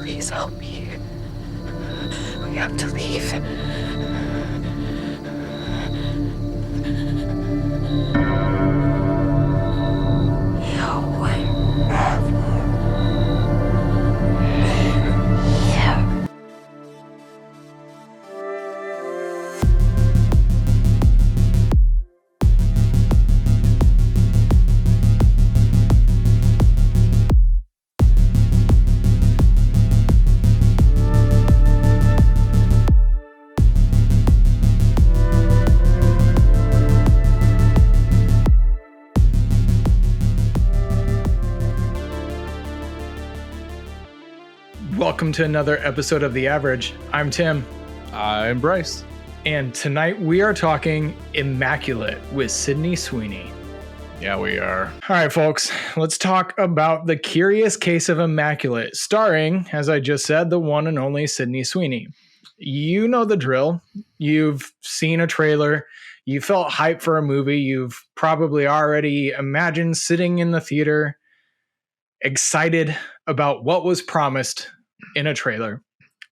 Please help me. We have to leave. You would never leave here. Welcome to another episode of The Average. I'm Tim. I'm Bryce. And tonight we are talking Immaculate with Sydney Sweeney. Yeah, we are. All right, folks, let's talk about The Curious Case of Immaculate, starring, as I just said, the one and only Sydney Sweeney. You know the drill. You've seen a trailer. You felt hype for a movie. You've probably already imagined sitting in the theater, excited about what was promised in a trailer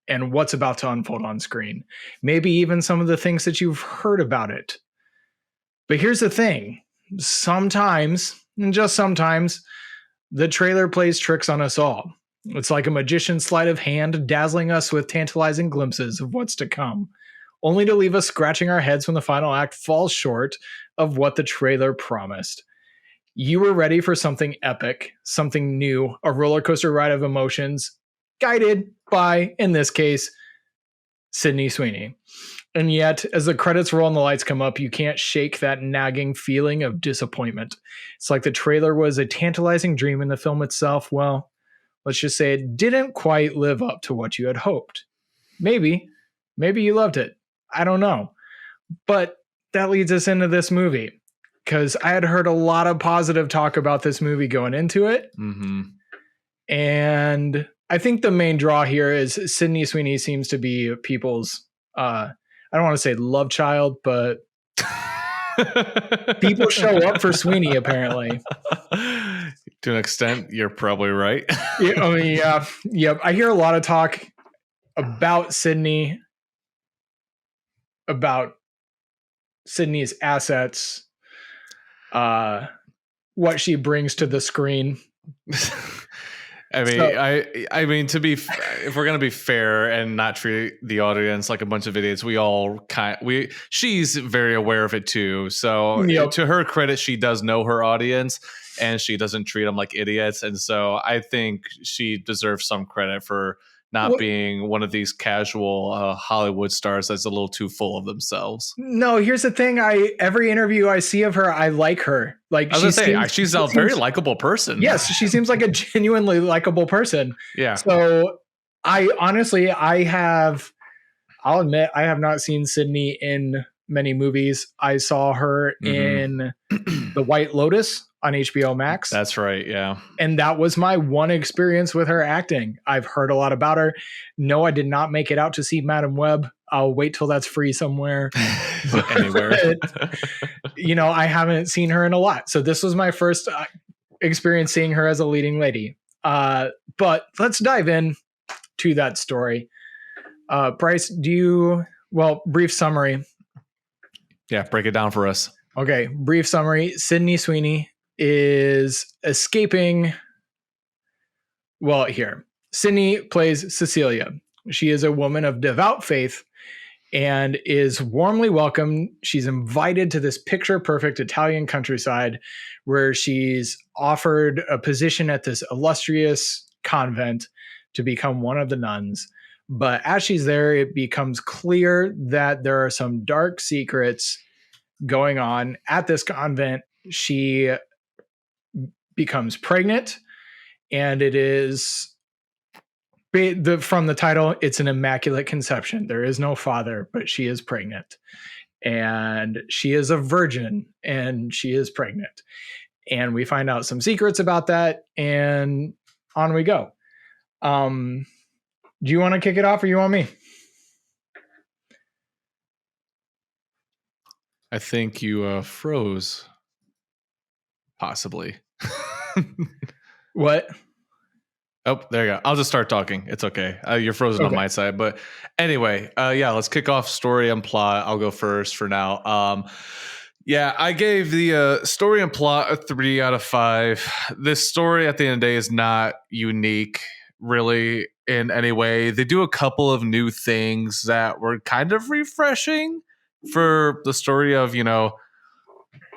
and what's about to unfold on screen. Maybe even some of the things that you've heard about it. But here's the thing. Sometimes, and just sometimes, the trailer plays tricks on us all. It's like a magician's sleight of hand, dazzling us with tantalizing glimpses of what's to come, only to leave us scratching our heads when the final act falls short of what the trailer promised. You were ready for something epic, something new, a roller coaster ride of emotions, guided by, in this case, Sydney Sweeney. And yet, as the credits roll and the lights come up, you can't shake that nagging feeling of disappointment. It's like the trailer was a tantalizing dream and the film itself, well, let's just say it didn't quite live up to what you had hoped. Maybe you loved it. I don't know. But that leads us into this movie, because I had heard a lot of positive talk about this movie going into it. Mm-hmm. And I think the main draw here is Sydney Sweeney seems to be people's, I don't want to say love child, but people show up for Sweeney, apparently. To an extent, you're probably right. Yeah. I hear a lot of talk about Sydney, about Sydney's assets, what she brings to the screen. I mean, if we're gonna be fair and not treat the audience like a bunch of idiots, she's very aware of it too. So Yep. To her credit, she does know her audience and she doesn't treat them like idiots. And so I think she deserves some credit for not being one of these casual Hollywood stars that's a little too full of themselves. No, here's the thing. Every interview I see of her, I like her. Like, she's a very likable person. Yes, she seems like a genuinely likable person. Yeah. So I'll admit, I have not seen Sydney in many movies. I saw her in The White Lotus on HBO Max. That's right, yeah. And that was my one experience with her acting. I've heard a lot about her. No, I did not make it out to see Madam Web. I'll wait till that's free somewhere. Anywhere. I haven't seen her in a lot. So this was my first experience seeing her as a leading lady. But let's dive in to that story. Bryce, brief summary. Yeah, break it down for us. Okay, brief summary. Sydney Sweeney is escaping. Well, here. Sydney plays Cecilia. She is a woman of devout faith and is warmly welcomed. She's invited to this picture-perfect Italian countryside where she's offered a position at this illustrious convent to become one of the nuns. But as she's there, it becomes clear that there are some dark secrets going on at this convent. She becomes pregnant and it is from the title, it's an immaculate conception. There is no father, but she is pregnant, and she is a virgin, and she is pregnant, and we find out some secrets about that, and on we go. Do you want to kick it off, or you want me? I think you froze. Possibly. What? Oh, there you go. I'll just start talking. It's okay. You're frozen on my side. But anyway, let's kick off story and plot. I'll go first for now. I gave the story and plot a 3 out of 5. This story at the end of the day is not unique, really, in any way. They do a couple of new things that were kind of refreshing for the story of,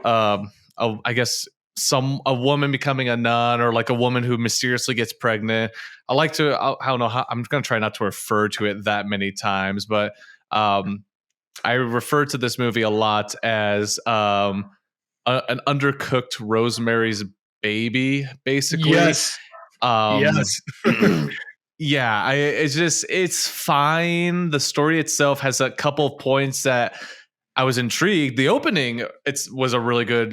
I guess a woman becoming a nun, or like a woman who mysteriously gets pregnant. I don't know how, I'm going to try not to refer to it that many times, but I refer to this movie a lot as an undercooked Rosemary's Baby, basically. Yes. Yes. It's fine. The story itself has a couple of points that I was intrigued. The opening, was a really good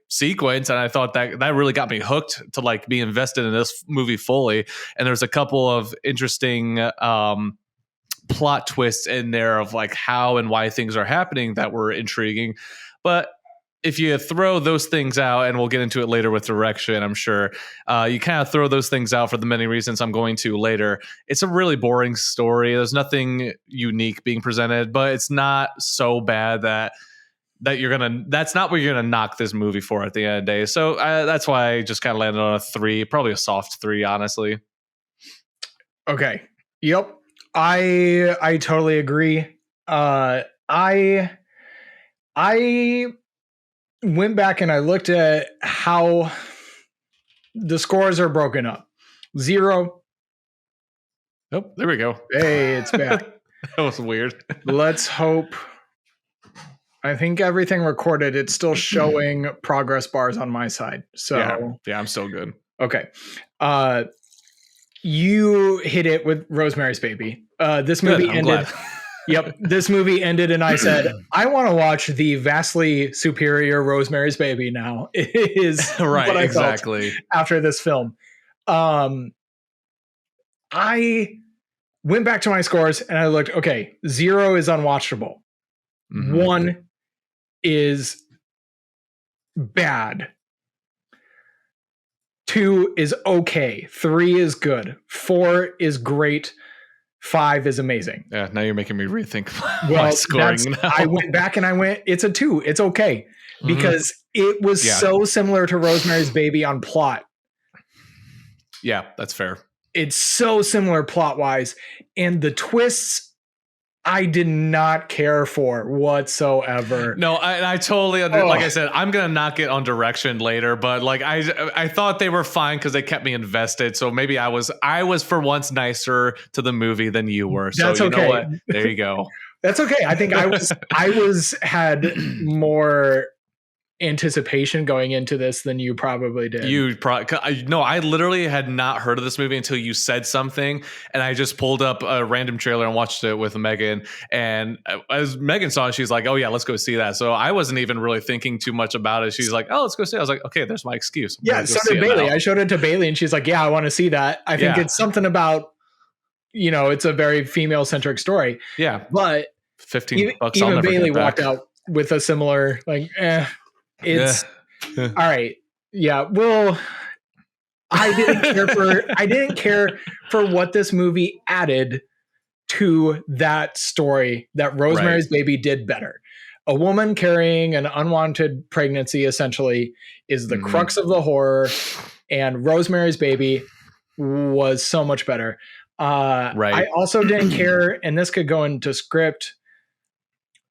sequence, and I thought that really got me hooked to be invested in this movie fully. And there's a couple of interesting plot twists in there of how and why things are happening that were intriguing. But if you throw those things out, and we'll get into it later with direction, I'm sure, you kind of throw those things out for the many reasons I'm going to later. It's a really boring story. There's nothing unique being presented, but it's not so bad that that's not what you're gonna knock this movie for at the end of the day. So that's why I just kind of landed on a 3, probably a soft 3, honestly. Okay. Yep. I totally agree. I went back and I looked at how the scores are broken up. 0. Oh, there we go. Hey, it's back. That was weird. Let's hope. I think everything recorded, it's still showing progress bars on my side. So yeah, I'm so good. Okay. You hit it with Rosemary's Baby. This movie ended. Yep. This movie ended and I said, I want to watch the vastly superior Rosemary's Baby now. It is right. what I exactly. felt after this film. I went back to my scores and I looked, okay, 0 is unwatchable. Mm-hmm. 1 is bad. 2 is okay. 3 is good. 4 is great. 5 is amazing. Yeah, now you're making me rethink my scoring. I went back and I went, it's a 2. It's okay. Because it was so similar to Rosemary's Baby on plot. Yeah, that's fair. It's so similar plot-wise. And the twists, I did not care for whatsoever. No, I totally like I said, I'm gonna knock it on direction later, but I thought they were fine because they kept me invested. So maybe I was for once nicer to the movie than you were. So that's you okay. know what? There you go. That's okay. I think I had more anticipation going into this than you probably did. I literally had not heard of this movie until you said something, and I just pulled up a random trailer and watched it with Megan, and as Megan saw it, she's like, oh yeah, let's go see that. So I wasn't even really thinking too much about it. She's like, oh, let's go see it. I was like, okay, there's my excuse. So did Bailey. I showed it to Bailey and she's like, yeah, I want to see that. I think it's something about, it's a very female centric story. Yeah. But $15. Even Bailey walked out with a similar it's all right. Yeah. Well, I didn't care for what this movie added to that story that Rosemary's Baby did better. A woman carrying an unwanted pregnancy essentially is the crux of the horror, and Rosemary's Baby was so much better. I also didn't care, and this could go into script.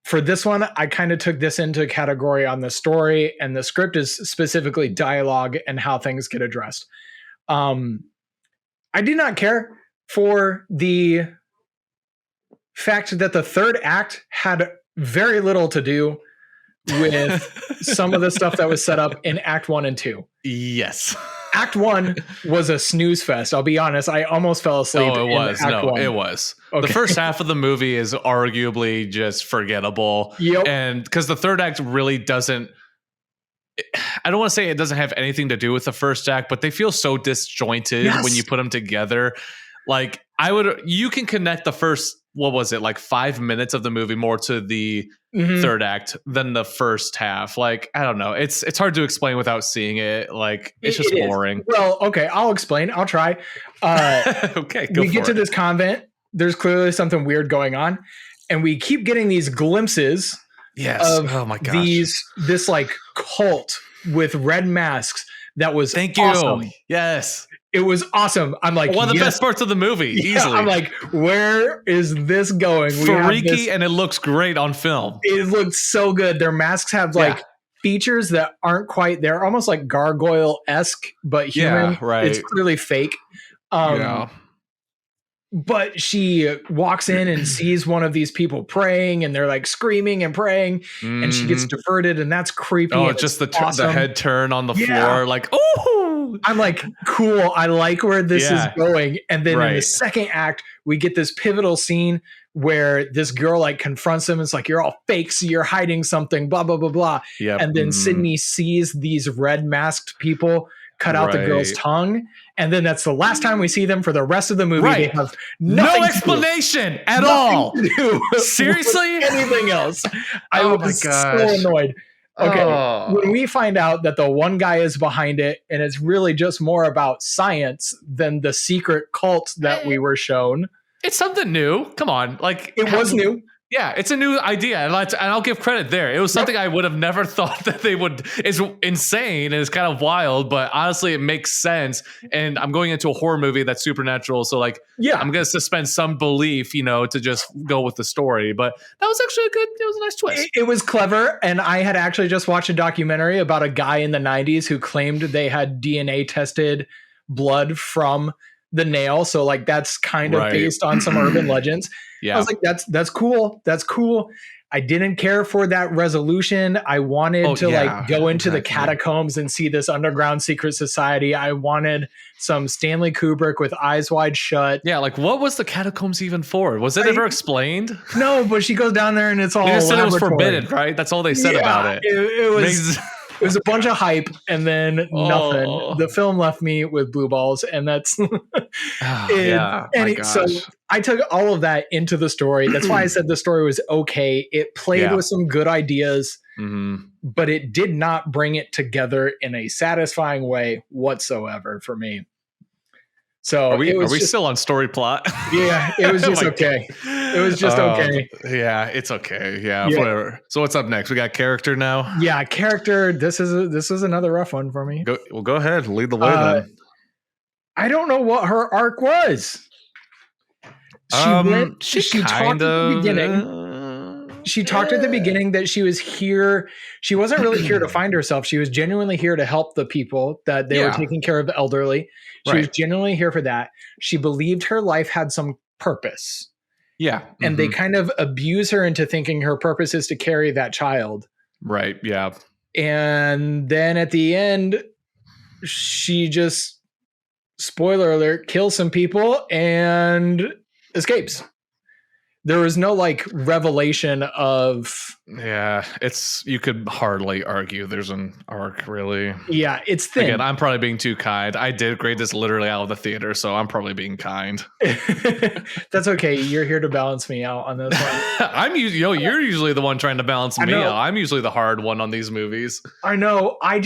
For this one, I kind of took this into a category on the story, and the script is specifically dialogue and how things get addressed. I did not care for the fact that the third act had very little to do with some of the stuff that was set up in Act 1 and 2. Yes. Act 1 was a snooze fest. I'll be honest. I almost fell asleep. Oh, it was. Act 1. It was. Okay. The first half of the movie is arguably just forgettable. Yep. And because the third act really doesn't, I don't want to say it doesn't have anything to do with the first act, but they feel so disjointed when you put them together. Like you can connect the first, what was it, like 5 minutes of the movie more to the third act than the first half. Like, I don't know. It's hard to explain without seeing it. Like, it's just boring. Well, okay, I'll explain. I'll try. Okay, go we get to this convent. There's clearly something weird going on. And we keep getting these glimpses of oh my gosh. this like cult with red masks that was Thank you. awesome. Yes. It was awesome. I'm like, one of the best parts of the movie, easily. I'm like, where is this going? Freaky, and it looks great on film. It looks so good. Their masks have like features that aren't quite there, almost like gargoyle-esque, but human. Yeah, right. It's clearly fake. But she walks in and sees one of these people praying, and they're like screaming and praying, and she gets diverted, and that's creepy. Oh, just the head turn on the floor, like, oh! I'm like, cool. I like where this is going. And then in the second act, we get this pivotal scene where this girl like confronts him. It's like, you're all fakes. You're hiding something, blah, blah, blah, blah. Yep. And then Sydney sees these red masked people cut out the girl's tongue. And then that's the last time we see them for the rest of the movie. They have no explanation at all. Seriously? Anything else. I was so annoyed. Okay, when we find out that the one guy is behind it and it's really just more about science than the secret cult that we were shown. It's something new. Come on. Like, it was new. Yeah, it's a new idea, and I'll give credit there. It was something I would have never thought that they would. It's insane and it's kind of wild, but honestly, it makes sense. And I'm going into a horror movie that's supernatural, so like, I'm going to suspend some belief, to just go with the story. But that was actually it was a nice twist. It was clever, and I had actually just watched a documentary about a guy in the 90s who claimed they had DNA tested blood from the nail, so like that's kind of based on some urban legends. I was like, that's cool. That's cool. I didn't care for that resolution. I wanted to go into the catacombs and see this underground secret society. I wanted some Stanley Kubrick with Eyes Wide Shut. Yeah, like what was the catacombs even for? Was it ever explained? No, but she goes down there and it's all. They just said it was forbidden, right? That's all they said about it. It was. It was a bunch of hype and then nothing. The film left me with blue balls, and that's so I took all of that into the story. That's why I said the story was okay. It played with some good ideas, but it did not bring it together in a satisfying way whatsoever for me. So are we still on story plot? Yeah, it was just okay. It was just okay. Yeah, it's okay. Yeah, whatever. So what's up next? We got character now. Yeah, character. This is another rough one for me. Go ahead. Lead the way then. I don't know what her arc was. She talked at the beginning. She talked at the beginning that she was here. She wasn't really here to find herself. She was genuinely here to help the people that they were taking care of the elderly. She was genuinely here for that. She believed her life had some purpose. Yeah. And they kind of abuse her into thinking her purpose is to carry that child. Right. Yeah. And then at the end, she just, spoiler alert, kills some people and escapes. There was no like revelation of. Yeah, you could hardly argue there's an arc, really. Yeah, it's thin. Again, I'm probably being too kind. I did grade this literally out of the theater, so I'm probably being kind. That's okay. You're here to balance me out on this one. You're usually the one trying to balance me out. I'm usually the hard one on these movies. I know. I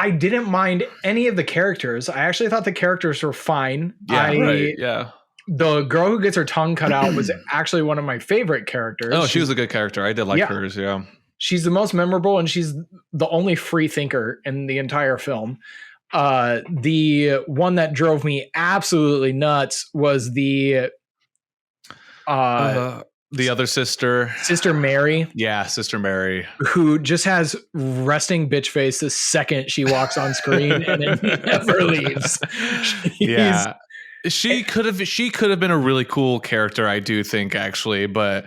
didn't mind any of the characters. I actually thought the characters were fine. Yeah. The girl who gets her tongue cut out was actually one of my favorite characters. Oh, she was a good character. I did like hers, yeah. She's the most memorable, and she's the only free thinker in the entire film. The one that drove me absolutely nuts was the other sister. Sister Mary. Yeah, Sister Mary. Who just has resting bitch face the second she walks on screen and then never leaves. She could have been a really cool character, I do think, actually, but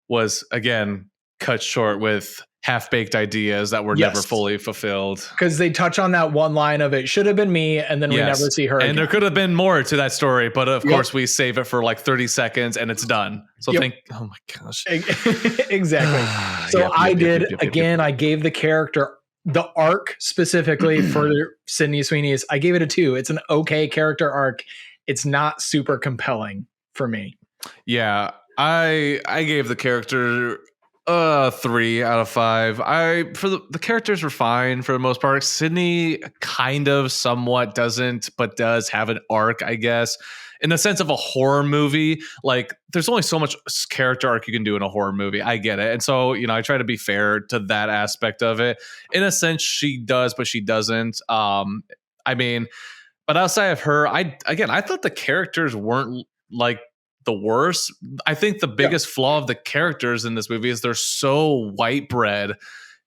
was again cut short with half-baked ideas that were never fully fulfilled. Because they touch on that one line of it should have been me, and then we never see her again. There could have been more to that story, but of course we save it for like 30 seconds and it's done. So oh my gosh. Exactly. So I gave the character, the arc specifically for Sydney Sweeney's, I gave it a 2. It's an okay character arc. It's not super compelling for me. Yeah, I gave the character 3 out of 5. The characters were fine for the most part. Sydney kind of somewhat doesn't, but does have an arc, I guess. In the sense of a horror movie, like there's only so much character arc you can do in a horror movie. I get it. And so, I try to be fair to that aspect of it. In a sense, she does, but she doesn't. But outside of her, I thought the characters weren't like the worst. I think the biggest flaw of the characters in this movie is they're so white bread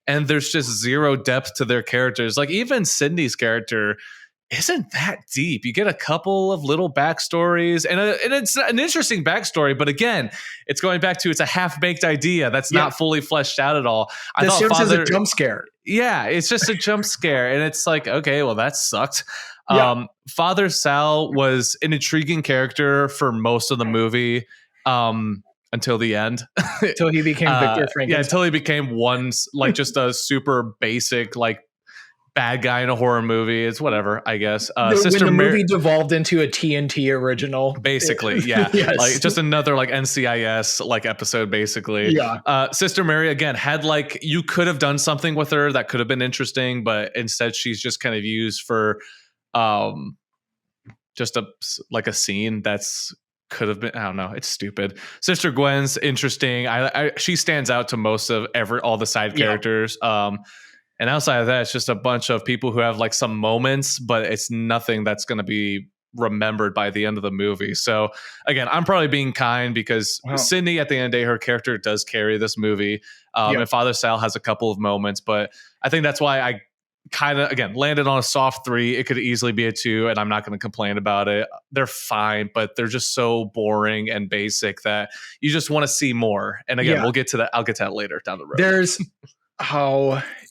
and there's just zero depth to their characters. Like even Sydney's character isn't that deep. You get a couple of little backstories and it's an interesting backstory, but again, it's going back to, it's a half-baked idea that's not fully fleshed out at all. I thought Father is a jump scare. Yeah, it's just a jump scare. And it's like, okay, well that sucked. Father Sal was an intriguing character for most of the movie until the end. Until he became Victor Frankenstein. Yeah, until he became just a super basic bad guy in a horror movie. It's whatever, I guess. When the movie devolved into a TNT original. Basically, yeah. Yes. Like just another NCIS episode, basically. Yeah. Sister Mary, again, had you could have done something with her that could have been interesting, but instead she's just kind of used for just a scene that's could have been, I don't know, it's stupid. Sister Gwen's interesting. She stands out to most of all the side characters. And outside of that, it's just a bunch of people who have some moments, but it's nothing that's going to be remembered by the end of the movie. So again, I'm probably being kind because Sydney, at the end of the day, her character does carry this movie. And Father Sal has a couple of moments, but I think that's why I kind of, again, landed on a soft 3. It could easily be a 2, and I'm not going to complain about it. They're fine, but they're just so boring and basic that you just want to see more. And again, we'll get to that. I'll get to that later down the road.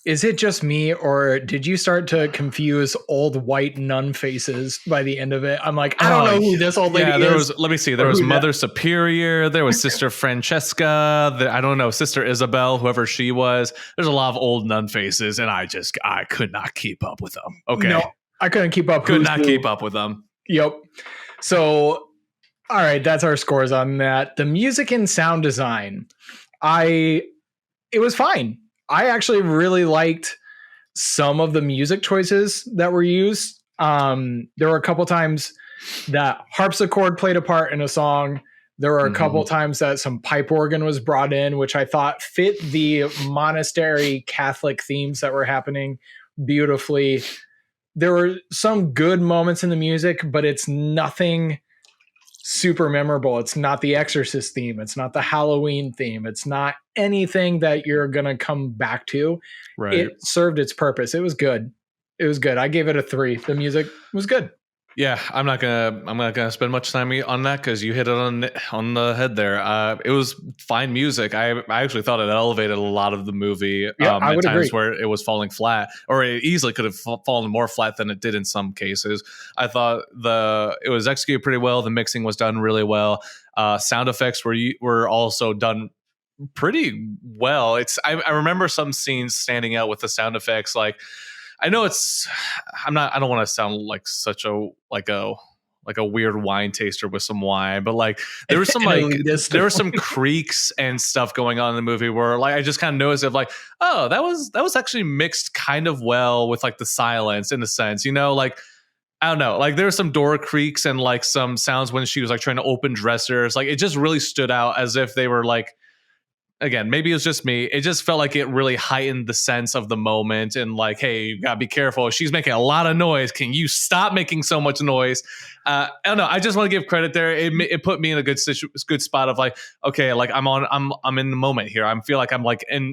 Is it just me, or did you start to confuse old white nun faces by the end of it? I'm like, I don't know who this old lady is. Let me see. There was Mother Superior. There was Sister Francesca. I don't know, Sister Isabel, whoever she was. There's a lot of old nun faces, and I could not keep up with them. Okay. No, I couldn't keep up. Keep up with them. Yep. So, all right, that's our scores on that. The music and sound design, it was fine. I actually really liked some of the music choices that were used. There were a couple times that harpsichord played a part in a song. There were a couple times that some pipe organ was brought in, which I thought fit the monastery Catholic themes that were happening beautifully. There were some good moments in the music, but it's nothing super memorable. It's not the Exorcist theme. It's not the Halloween theme. It's not anything that you're going to come back to. Right. It served its purpose. It was good. I gave it a 3. The music was good. Yeah, I'm not gonna spend much time on that because you hit it on the head there. It was fine music. I actually thought it elevated a lot of the movie. I would at times agree. where it was falling flat, or it easily could have fallen more flat than it did in some cases. I thought it was executed pretty well. The mixing was done really well. Sound effects were also done pretty well. I remember some scenes standing out with the sound effects. I know I don't want to sound like such a weird wine taster with some wine, but there was some there were some creaks and stuff going on in the movie where I just kind of noticed that was actually mixed kind of well with the silence in a sense, I don't know, there were some door creaks and some sounds when she was trying to open dressers. It just really stood out as if they were again, maybe it was just me. It just felt like it really heightened the sense of the moment and hey, you gotta be careful. She's making a lot of noise. Can you stop making so much noise? I don't know. I just want to give credit there. It put me in a good spot of okay, I'm in the moment here. I feel like I'm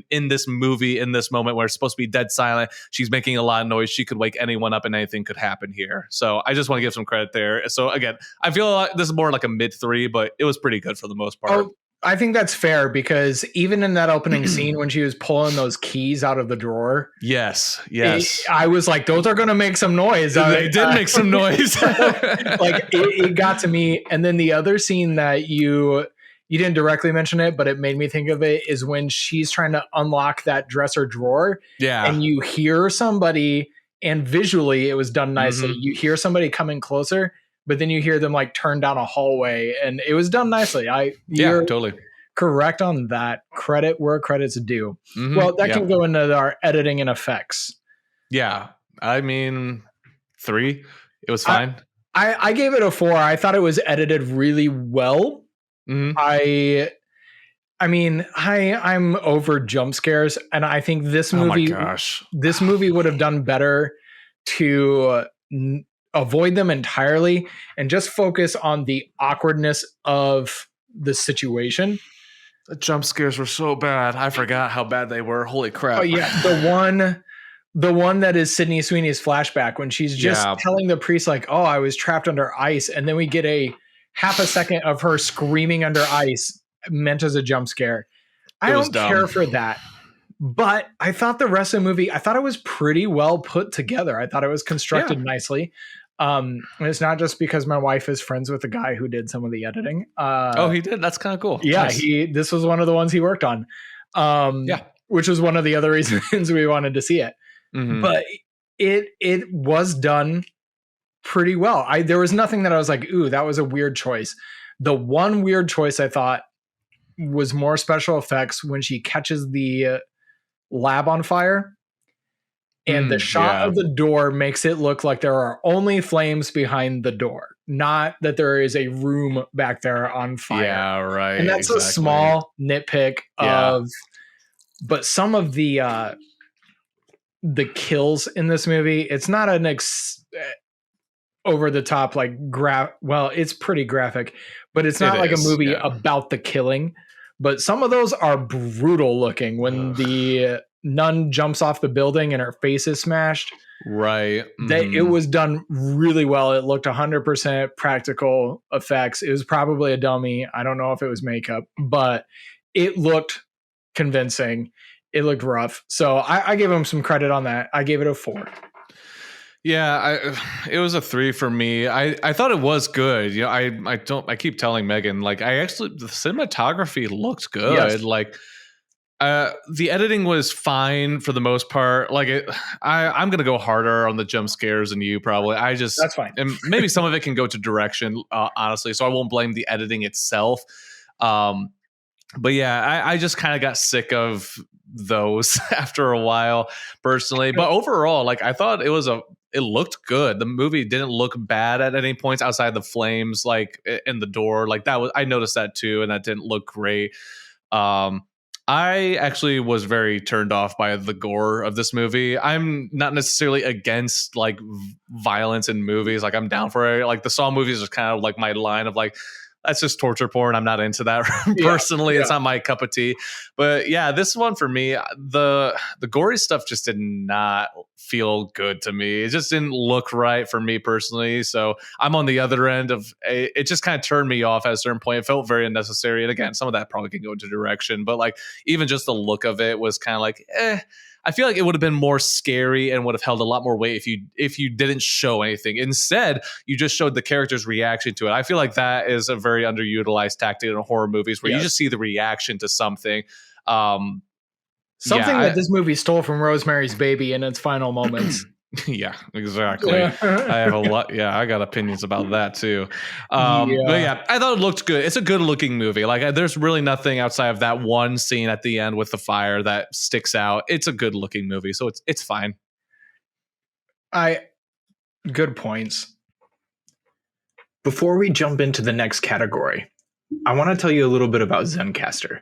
in this movie in this moment where it's supposed to be dead silent. She's making a lot of noise. She could wake anyone up and anything could happen here. So I just want to give some credit there. So again, I feel this is more like a mid 3, but it was pretty good for the most part. I think that's fair because even in that opening scene when she was pulling those keys out of the drawer, Yes. I was like, those are going to make some noise. They did make some noise. Like it got to me. And then the other scene that you didn't directly mention it, but it made me think of it is when she's trying to unlock that dresser drawer. Yeah. And you hear somebody, and visually it was done nicely. Mhm. You hear somebody coming closer, but then you hear them like turn down a hallway, and it was done nicely. You're Totally. correct on that. Credit where credit's due. Mhm. Well, that can go into our editing and effects. Yeah. I mean, 3. It was fine. I gave it a 4. I thought it was edited really well. Mhm. I mean, I'm over jump scares, and I think this movie, Oh my gosh. this movie would have done better to avoid them entirely and just focus on the awkwardness of the situation. The jump scares were so bad. I forgot how bad they were. Holy crap. Oh yeah, the one that is Sydney Sweeney's flashback when she's just telling the priest like, "Oh, I was trapped under ice," and then we get a half a second of her screaming under ice meant as a jump scare. I don't care for that. But I thought the rest of the movie, I thought it was pretty well put together. I thought it was constructed nicely. And it's not just because my wife is friends with the guy who did some of the editing. He did? That's kind of cool. Yeah, Nice. this was one of the ones he worked on. Which was one of the other reasons we wanted to see it. Mhm. But it was done pretty well. There was nothing that I was like, ooh, that was a weird choice. The one weird choice I thought was more special effects when she catches the lab on fire, and the shot of the door makes it look like there are only flames behind the door, not that there is a room back there on fire. Yeah, right. And that's a small nitpick of, but some of the kills in this movie, it's not an over the top like well, it's pretty graphic, but it's not like a movie about the killing. But some of those are brutal looking when the nun jumps off the building and her face is smashed. Right. It was done really well. It looked 100% practical effects. It was probably a dummy. I don't know if it was makeup, but it looked convincing. It looked rough. So I gave him some credit on that. I gave it a 4. Yeah, it was a 3 for me. I thought it was good. You know, I keep telling Megan, like, the cinematography looked good. Yes. Like, the editing was fine for the most part. Like, I'm gonna go harder on the jump scares than you probably. That's fine. And maybe some of it can go to direction, honestly. So I won't blame the editing itself. But yeah, I just kind of got sick of those after a while, personally. But overall, like, I thought it looked good. The movie didn't look bad at any points outside the flames, like in the door. Like I noticed that too, and that didn't look great. I actually was very turned off by the gore of this movie. I'm not necessarily against like violence in movies. Like, I'm down for it. Like, the Saw movies is kind of like my line of like, that's just torture porn. I'm not into that personally. It's not my cup of tea. But yeah, this one for me, the gory stuff just did not feel good to me. It just didn't look right for me personally. So I'm on the other end of it. Just kind of turned me off at a certain point. It felt very unnecessary. And again, some of that probably can go into direction, but like, even just the look of it was kind of like, I feel like it would have been more scary and would have held a lot more weight if you didn't show anything. Instead, you just showed the character's reaction to it. I feel like that is a very underutilized tactic in horror movies, where you just see the reaction to something. Something that this movie stole from Rosemary's Baby in its final moments. Yeah, exactly. I have a lot. Yeah, I got opinions about that too. But yeah, I thought it looked good. It's a good looking movie. Like, there's really nothing outside of that one scene at the end with the fire that sticks out. It's a good looking movie, so it's fine. Good points. Before we jump into the next category, I want to tell you a little bit about Zencastr.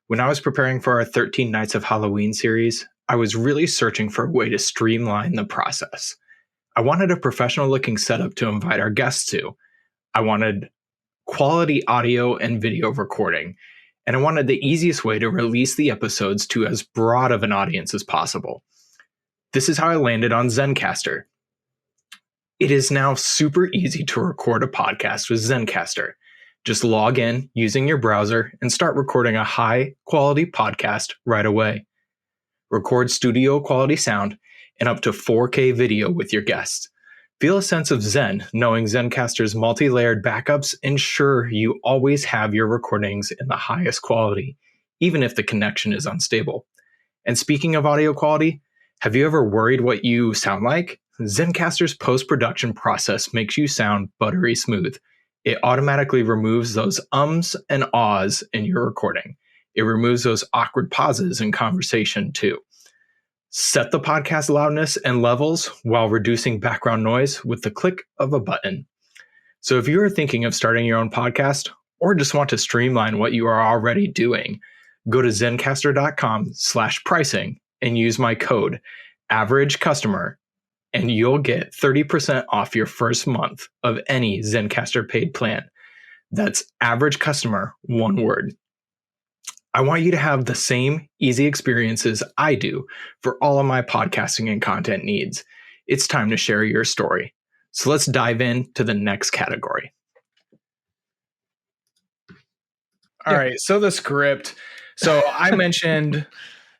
When I was preparing for our 13 Nights of Halloween series, I was really searching for a way to streamline the process. I wanted a professional looking setup to invite our guests to. I wanted quality audio and video recording, and I wanted the easiest way to release the episodes to as broad of an audience as possible. This is how I landed on Zencastr. It is now super easy to record a podcast with Zencastr. Just log in using your browser and start recording a high-quality podcast right away. Record studio-quality sound and up to 4K video with your guests. Feel a sense of zen knowing Zencastr's multi-layered backups ensure you always have your recordings in the highest quality, even if the connection is unstable. And speaking of audio quality, have you ever worried what you sound like? Zencastr's post-production process makes you sound buttery smooth. It automatically removes those ums and ahs in your recording. It removes those awkward pauses in conversation too. Set the podcast loudness and levels while reducing background noise with the click of a button. So if you are thinking of starting your own podcast or just want to streamline what you are already doing, go to zencastr.com/pricing and use my code AVERAGECUSTOMER, and you'll get 30% off your first month of any Zencastr paid plan. That's average customer, one word. I want you to have the same easy experiences I do for all of my podcasting and content needs. It's time to share your story. So let's dive into the next category. All right, so the script. So I mentioned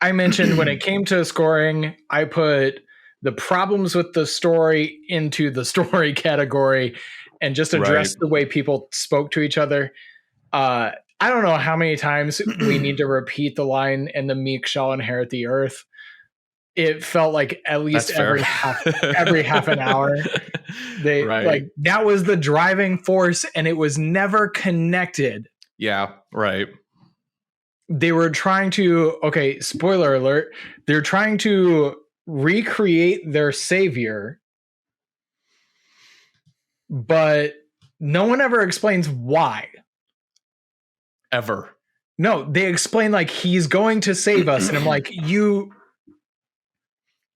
when it came to scoring, I put the problems with the story into the story category and just addressed the way people spoke to each other. I don't know how many times we need to repeat the line, "and the meek shall inherit the earth." It felt like at least every half an hour. Like that was the driving force, and it was never connected. Yeah, right. They were trying to, okay, spoiler alert, they're trying to recreate their savior, but no one ever explains why. Ever. No, they explain like he's going to save us, and I'm like, you.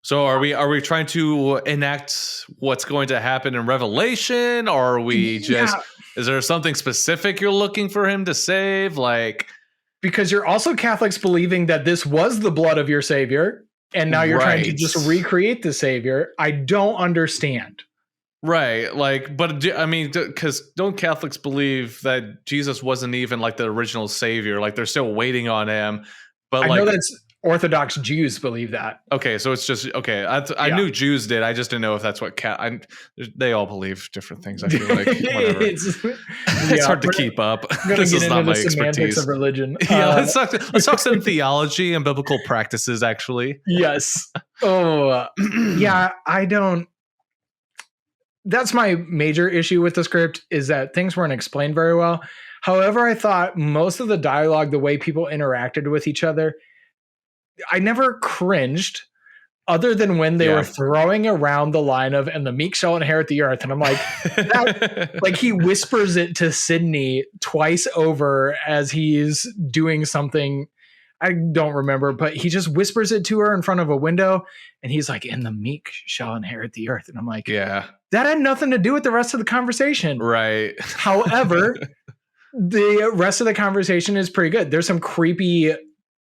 So are we trying to enact what's going to happen in Revelation, or are we just? Is there something specific you're looking for him to save? Like, because you're also Catholics believing that this was the blood of your savior, and now you're trying to just recreate the savior. I don't understand. Right. Like, but I mean, because don't Catholics believe that Jesus wasn't even like the original savior? Like, they're still waiting on him. But I know that's Orthodox Jews believe that. Okay, so it's just okay. I knew Jews did. I just didn't know if that's what they all believe different things. I feel like whatever. It's hard to keep up. This is not my expertise of religion. Yeah, let's talk some theology and biblical practices. Actually, yes. Oh, yeah. I don't. That's my major issue with the script, is that things weren't explained very well. However, I thought most of the dialogue, the way people interacted with each other, I never cringed other than when they were throwing around the line of, "and the meek shall inherit the earth." And I'm like, like he whispers it to Sydney twice over as he's doing something. I don't remember, but he just whispers it to her in front of a window. And he's like, "and the meek shall inherit the earth." And I'm like, that had nothing to do with the rest of the conversation. Right. However, the rest of the conversation is pretty good. There's some creepy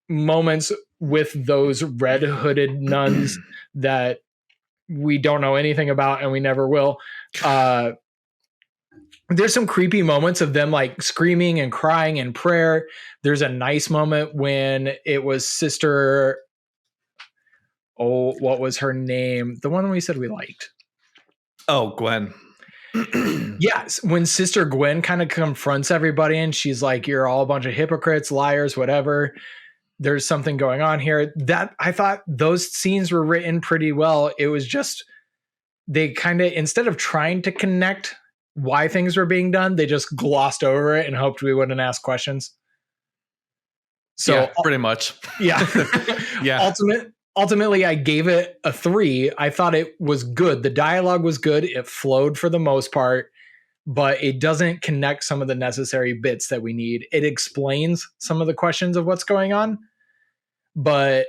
moments with those red hooded nuns that we don't know anything about and we never will. There's some creepy moments of them like screaming and crying in prayer. There's a nice moment when it was Sister, what was her name? The one we said we liked. Oh, Gwen. Yes, when Sister Gwen kind of confronts everybody and she's like, "You're all a bunch of hypocrites, liars, whatever. There's something going on here." That I thought those scenes were written pretty well. It was just, they kind of, instead of trying to connect why things were being done, they just glossed over it and hoped we wouldn't ask questions. So yeah, pretty much. Yeah. Yeah. Ultimately, I gave it a 3. I thought it was good. The dialogue was good. It flowed for the most part, but it doesn't connect some of the necessary bits that we need. It explains some of the questions of what's going on, but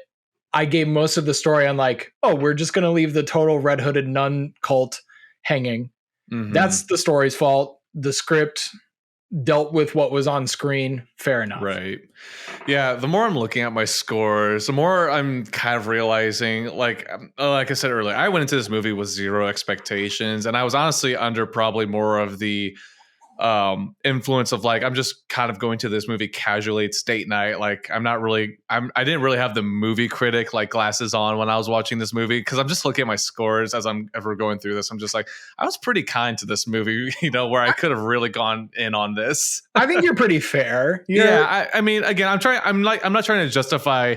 I gave most of the story on like, oh, we're just going to leave the total red hooded nun cult hanging. Mm-hmm. That's the story's fault. The script dealt with what was on screen. Fair enough. Right. Yeah. The more I'm looking at my scores, the more I'm kind of realizing, like I said earlier, I went into this movie with zero expectations, and I was honestly under probably more of the influence of like, I'm just kind of going to this movie casually. It's date night. Like I didn't really have the movie critic like glasses on when I was watching this movie, because I'm just looking at my scores as I'm ever going through this. I'm just like, I was pretty kind to this movie, where I could have really gone in on this. I think you're pretty fair. I mean, again, I'm not trying to justify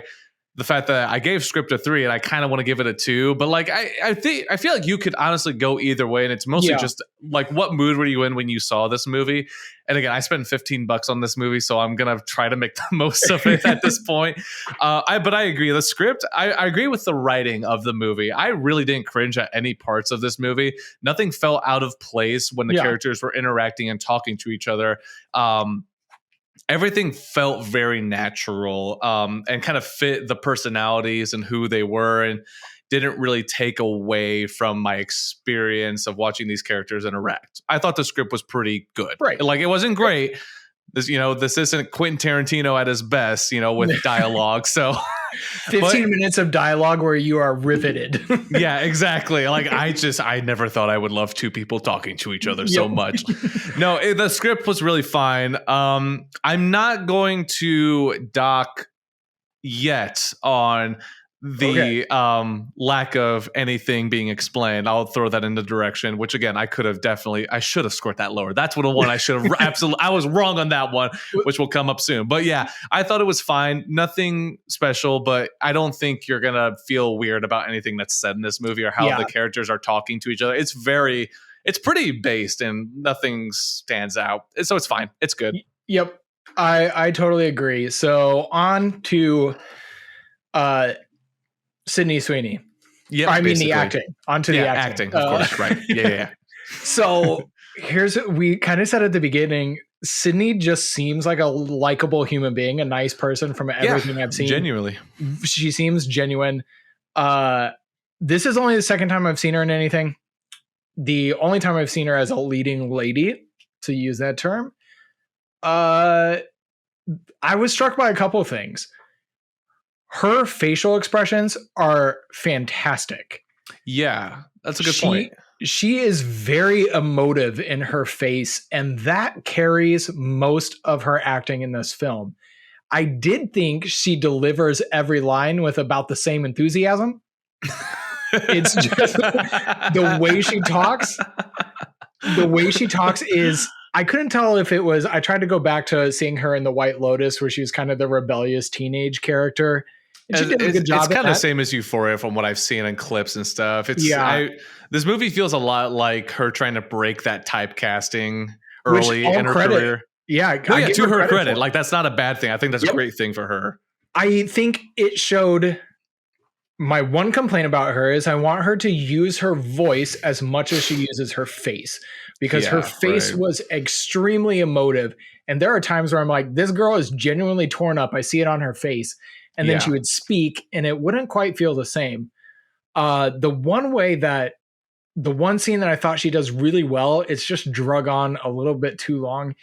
the fact that I gave script a 3 and I kind of want to give it a 2, but like I feel like you could honestly go either way, and it's mostly just like, what mood were you in when you saw this movie? And again, I spent $15 on this movie, so I'm gonna try to make the most of it at this point. But I agree, the script. I agree with the writing of the movie. I really didn't cringe at any parts of this movie. Nothing felt out of place when the characters were interacting and talking to each other. Everything felt very natural, and kind of fit the personalities and who they were, and didn't really take away from my experience of watching these characters interact. I thought the script was pretty good. Right. Like, it wasn't great. This isn't Quentin Tarantino at his best, with dialogue. So 15 minutes of dialogue where you are riveted. Yeah, exactly. Like, I never thought I would love two people talking to each other so much. No, the script was really fine. I'm not going to dock yet on the lack of anything being explained. I'll throw that in the direction, which again, I should have scored that lower. That's what the one I should have absolutely, I was wrong on that one, which will come up soon. But yeah, I thought it was fine. Nothing special, but I don't think you're going to feel weird about anything that's said in this movie or how the characters are talking to each other. It's pretty based and nothing stands out. So it's fine. It's good. Yep. I totally agree. So on to, Sydney Sweeney. Yeah, I mean the acting. Onto the acting, of course, right? Yeah. So here's what we kind of said at the beginning. Sydney just seems like a likable human being, a nice person from everything I've seen. Genuinely, she seems genuine. This is only the second time I've seen her in anything. The only time I've seen her as a leading lady, to use that term. I was struck by a couple of things. Her facial expressions are fantastic. Yeah, that's a good point. She is very emotive in her face, and that carries most of her acting in this film. I did think she delivers every line with about the same enthusiasm. It's just the way she talks. The way she talks is, I couldn't tell if it was, I tried to go back to seeing her in The White Lotus, where she was kind of the rebellious teenage character. And she did a good job. It's kind of the same as Euphoria from what I've seen in clips and stuff. This movie feels a lot like her trying to break that typecasting early in her career. Yeah, to her credit. Like, that's not a bad thing. I think that's a great thing for her. I think it showed. My one complaint about her is I want her to use her voice as much as she uses her face, because her face was extremely emotive. And there are times where I'm like, this girl is genuinely torn up. I see it on her face. And then she would speak and it wouldn't quite feel the same. The one scene that I thought she does really well, it's just drug on a little bit too long,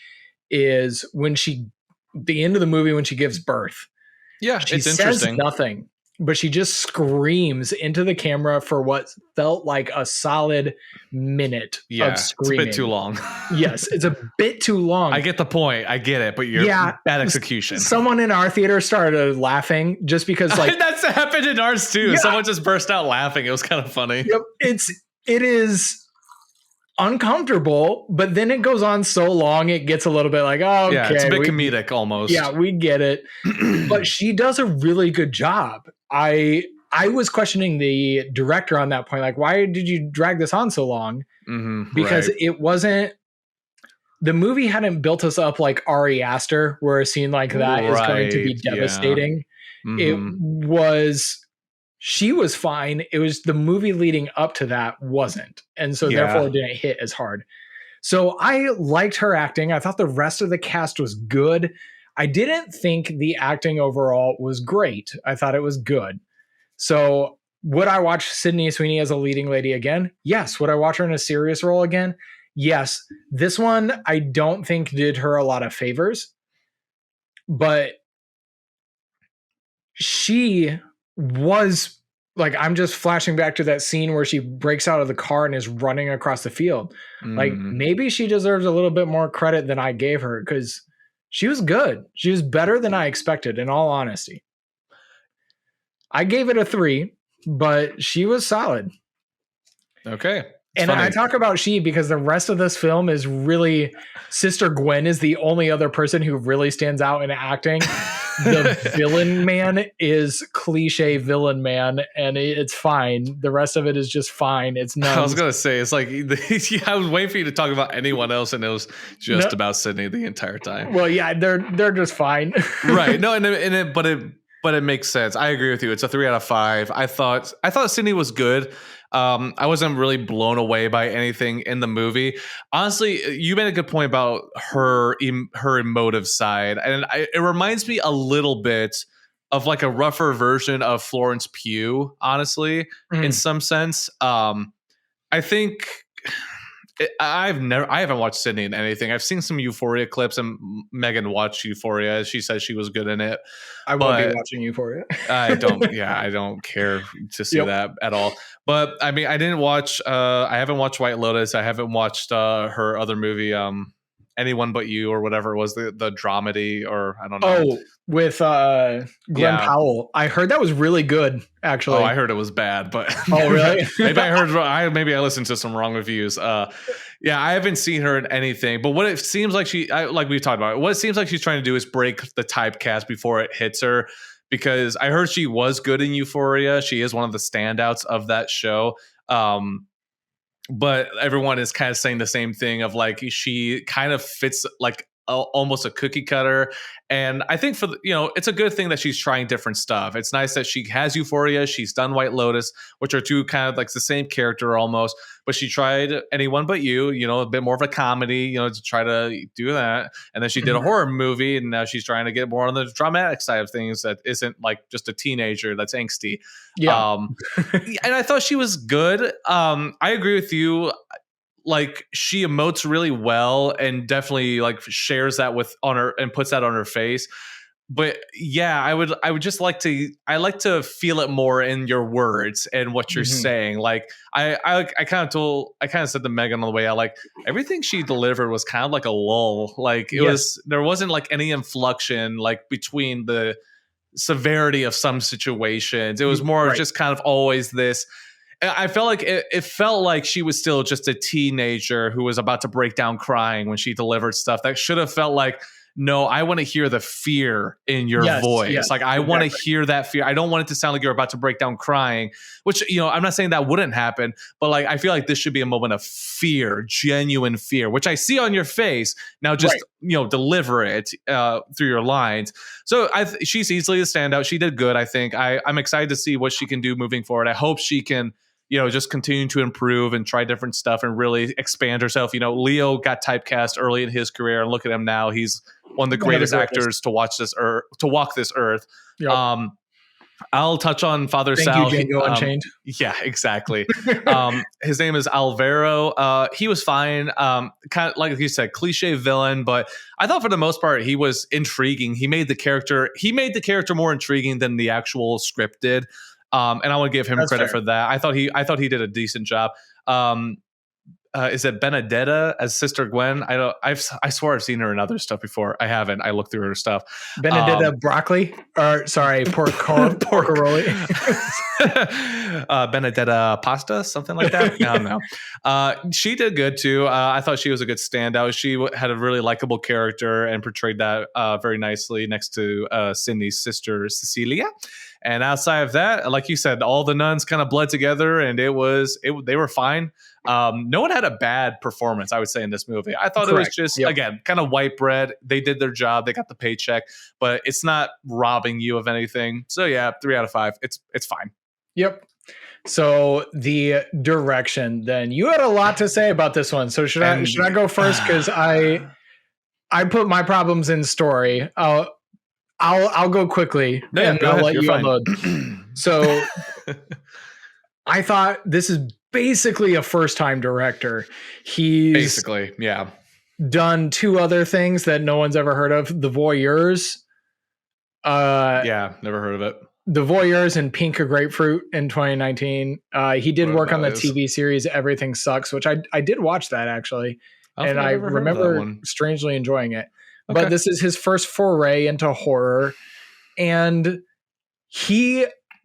is the end of the movie when she gives birth. Yeah, she it's says interesting. Nothing, but she just screams into the camera for what felt like a solid minute of screaming. It's a bit too long. Yes, it's a bit too long. I get the point. I get it, but you're bad execution. Someone in our theater started laughing just because, like, that's happened in ours too. Yeah. Someone just burst out laughing. It was kind of funny. Yep. It is uncomfortable, but then it goes on so long it gets a little bit like, oh, okay. Yeah, it's a bit comedic almost. Yeah, we get it. But she does a really good job. I was questioning the director on that point, like, why did you drag this on so long? Because it wasn't, the movie hadn't built us up like Ari Aster, where a scene like that is going to be devastating. It was, she was fine. It was the movie leading up to that wasn't. And so therefore it didn't hit as hard. So I liked her acting. I thought the rest of the cast was good. I didn't think the acting overall was great. I thought it was good. So would I watch Sydney Sweeney as a leading lady again? Yes. Would I watch her in a serious role again? Yes. This one, I don't think did her a lot of favors, but she was like I'm just flashing back to that scene where she breaks out of the car and is running across the field. Like maybe she deserves a little bit more credit than I gave her because she was good. She was better than I expected, in all honesty. I gave it a 3, but she was solid. Okay. And funny. I talk about she because the rest of this film is really Sister Gwen is the only other person who really stands out in acting. The villain man is cliche villain man, and it's fine. The rest of it is just fine. It's nuns. I was gonna say it's like I was waiting for you to talk about anyone else, and it was just about Sydney the entire time. Well, yeah, they're just fine, right? No, but it makes sense. I agree with you. It's a 3 out of 5. I thought Sydney was good. I wasn't really blown away by anything in the movie. Honestly, you made a good point about her emotive side, and it reminds me a little bit of like a rougher version of Florence Pugh. Honestly, in some sense, I think. I haven't watched Sydney in anything. I've seen some Euphoria clips, and Megan watched Euphoria. She says she was good in it. I won't be watching Euphoria. I don't care to see that at all. But I mean, I haven't watched White Lotus. I haven't watched her other movie, Anyone But You, or whatever it was, the dramedy, or I don't know. Oh, with Glenn Powell. I heard that was really good, actually. Oh, I heard it was bad, but oh, really? maybe I listened to some wrong reviews. I haven't seen her in anything, but what it seems like like we've talked about, what it seems like she's trying to do is break the typecast before it hits her, because I heard she was good in Euphoria. She is one of the standouts of that show. But everyone is kind of saying the same thing of like she kind of fits like almost a cookie cutter. And I think it's a good thing that she's trying different stuff. It's nice that she has Euphoria. She's done White Lotus, which are two kind of like the same character almost, but she tried Anyone But You, a bit more of a comedy, to try to do that. And then she did a horror movie, and now she's trying to get more on the dramatic side of things that isn't like just a teenager that's angsty. Yeah. And I thought she was good. I agree with you. Like she emotes really well and definitely like shares that on her and puts that on her face. But yeah, I would just like to feel it more in your words and what you're saying. Like I kind of said to Megan on the way out, like everything she delivered was kind of like a lull. Like there wasn't like any inflection like between the severity of some situations. It was more just kind of always this. I felt like it felt like she was still just a teenager who was about to break down crying when she delivered stuff that should have felt like, no, I want to hear the fear in your voice. Yes, like I want to hear that fear. I don't want it to sound like you're about to break down crying, which, I'm not saying that wouldn't happen, but like, I feel like this should be a moment of fear, genuine fear, which I see on your face. Now just, deliver it through your lines. So she's easily a standout. She did good. I think I'm excited to see what she can do moving forward. I hope she can, just continue to improve and try different stuff and really expand herself. Leo got typecast early in his career, and look at him now. He's one of the greatest actors to walk this earth. Yep. I'll touch on Father Sal. Thank you, Django Unchained. Yeah, exactly. His name is Alvaro. He was fine. Kind of like you said, cliche villain, but I thought for the most part he was intriguing. He made the character more intriguing than the actual script did. And I want to give him credit for that. I thought he did a decent job. Is it Benedetta as Sister Gwen? I swear I've seen her in other stuff before. I haven't. I looked through her stuff. Benedetta broccoli, or sorry, porcaroli. Benedetta pasta, something like that. I don't know. She did good too. I thought she was a good standout. She had a really likable character and portrayed that very nicely next to Sydney's sister Cecilia. And outside of that, like you said, all the nuns kind of bled together, and they were fine. No one had a bad performance, I would say, in this movie. I thought it was just, again, kind of white bread. They did their job. They got the paycheck, but it's not robbing you of anything. So yeah, 3 out of 5. It's fine. Yep. So the direction, then you had a lot to say about this one. So should I go first? Because I put my problems in story. I'll go quickly and I'll let you unload. So I thought this is basically a first-time director. He's done 2 other things that no one's ever heard of. The Voyeurs. Never heard of it. The Voyeurs and Pink a Grapefruit in 2019. He did work on the TV series Everything Sucks, which I did watch that actui and I remember strangely enjoying it. Okay. But this is his first foray into horror, and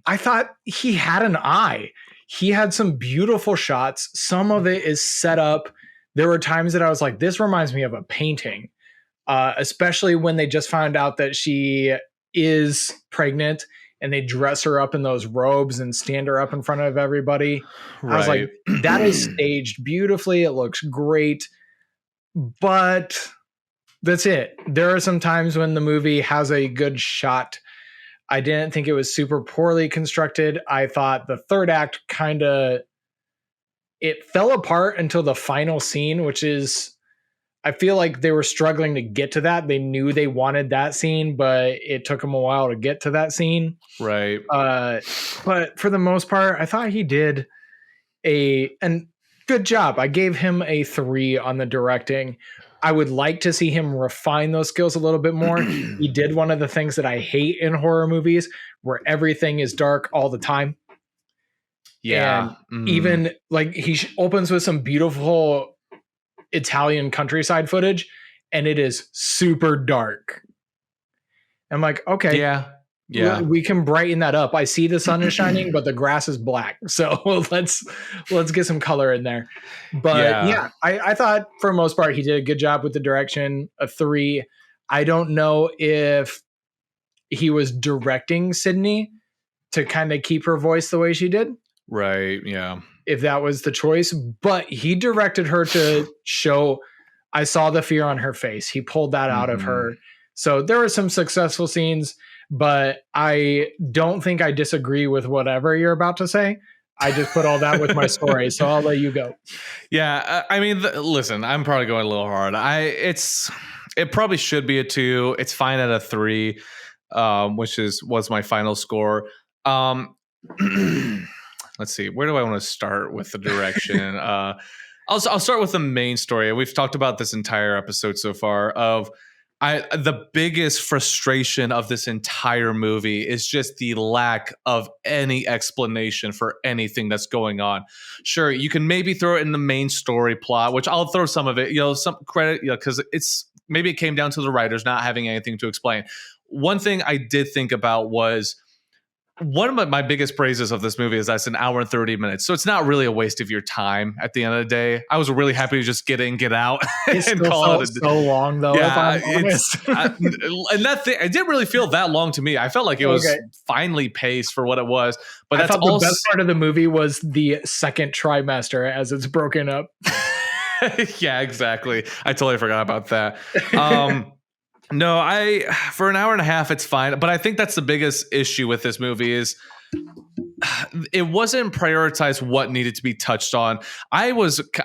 I thought he had an eye. He had some beautiful shots. Some of it is set up. There were times that I was like, this reminds me of a painting, especially when they just found out that she is pregnant and they dress her up in those robes and stand her up in front of everybody. Right. I was like, that is staged beautifully. It looks great. But that's it. There are some times when the movie has a good shot. I didn't think it was super poorly constructed. I thought the third act it fell apart until the final scene, which is, I feel like they were struggling to get to that. They knew they wanted that scene, but it took them a while to get to that scene. Right. But for the most part, I thought he did a good job. I gave him a 3 on the directing. I would like to see him refine those skills a little bit more. He did one of the things that I hate in horror movies, where everything is dark all the time. Yeah. And even like he opens with some beautiful Italian countryside footage, and it is super dark. I'm like, okay, yeah, we can brighten that up. I see the sun is shining, but the grass is black, so let's get some color in there. But yeah, I thought for the most part he did a good job with the direction. A 3. I don't know if he was directing Sydney to kind of keep her voice the way she did. Right. Yeah. If that was the choice, but he directed her to show, I saw the fear on her face. He pulled that out of her. So there were some successful scenes, but I don't think I disagree with whatever you're about to say. I just put all that with my story. So I'll let you go. Yeah. I mean, listen, I'm probably going a little hard. It probably should be a 2. It's fine at a 3, which was my final score. Let's see. Where do I want to start with the direction? I'll start with the main story. We've talked about this entire episode so far of the biggest frustration of this entire movie is just the lack of any explanation for anything that's going on. Sure, you can maybe throw it in the main story plot, which I'll throw some of it, some credit, because maybe it came down to the writers not having anything to explain. One thing I did think about was, one of my biggest praises of this movie is that's an hour and 30 minutes. So it's not really a waste of your time at the end of the day. I was really happy to just get in, get out, and call it so long though. Yeah, and that thing, it didn't really feel that long to me. I felt like it was finely paced for what it was. But I thought the best part of the movie was the second trimester as it's broken up. Yeah, exactly. I totally forgot about that. No, for an hour and a half, it's fine. But I think that's the biggest issue with this movie is it wasn't prioritized what needed to be touched on.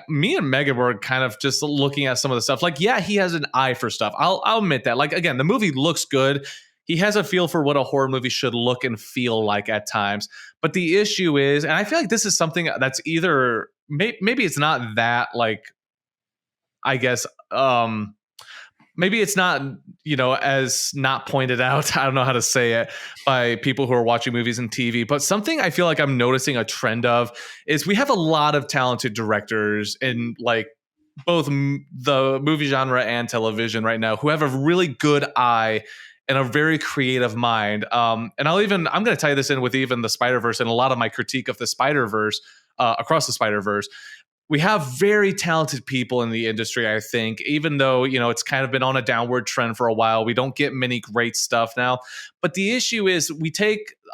Me and Megan were kind of just looking at some of the stuff. Like, yeah, he has an eye for stuff. I'll admit that. Like, again, the movie looks good. He has a feel for what a horror movie should look and feel like at times. But the issue is, and I feel like this is something that's either, maybe it's not that, like, I guess, maybe it's not, as not pointed out, I don't know how to say it, by people who are watching movies and TV, but something I feel like I'm noticing a trend of is we have a lot of talented directors in like both the movie genre and television right now who have a really good eye and a very creative mind. And I'm going to tie this in with even the Spider-Verse and a lot of my critique of the Spider-Verse, across the Spider-Verse. We have very talented people in the industry, I think, even though, it's kind of been on a downward trend for a while. We don't get many great stuff now. But the issue is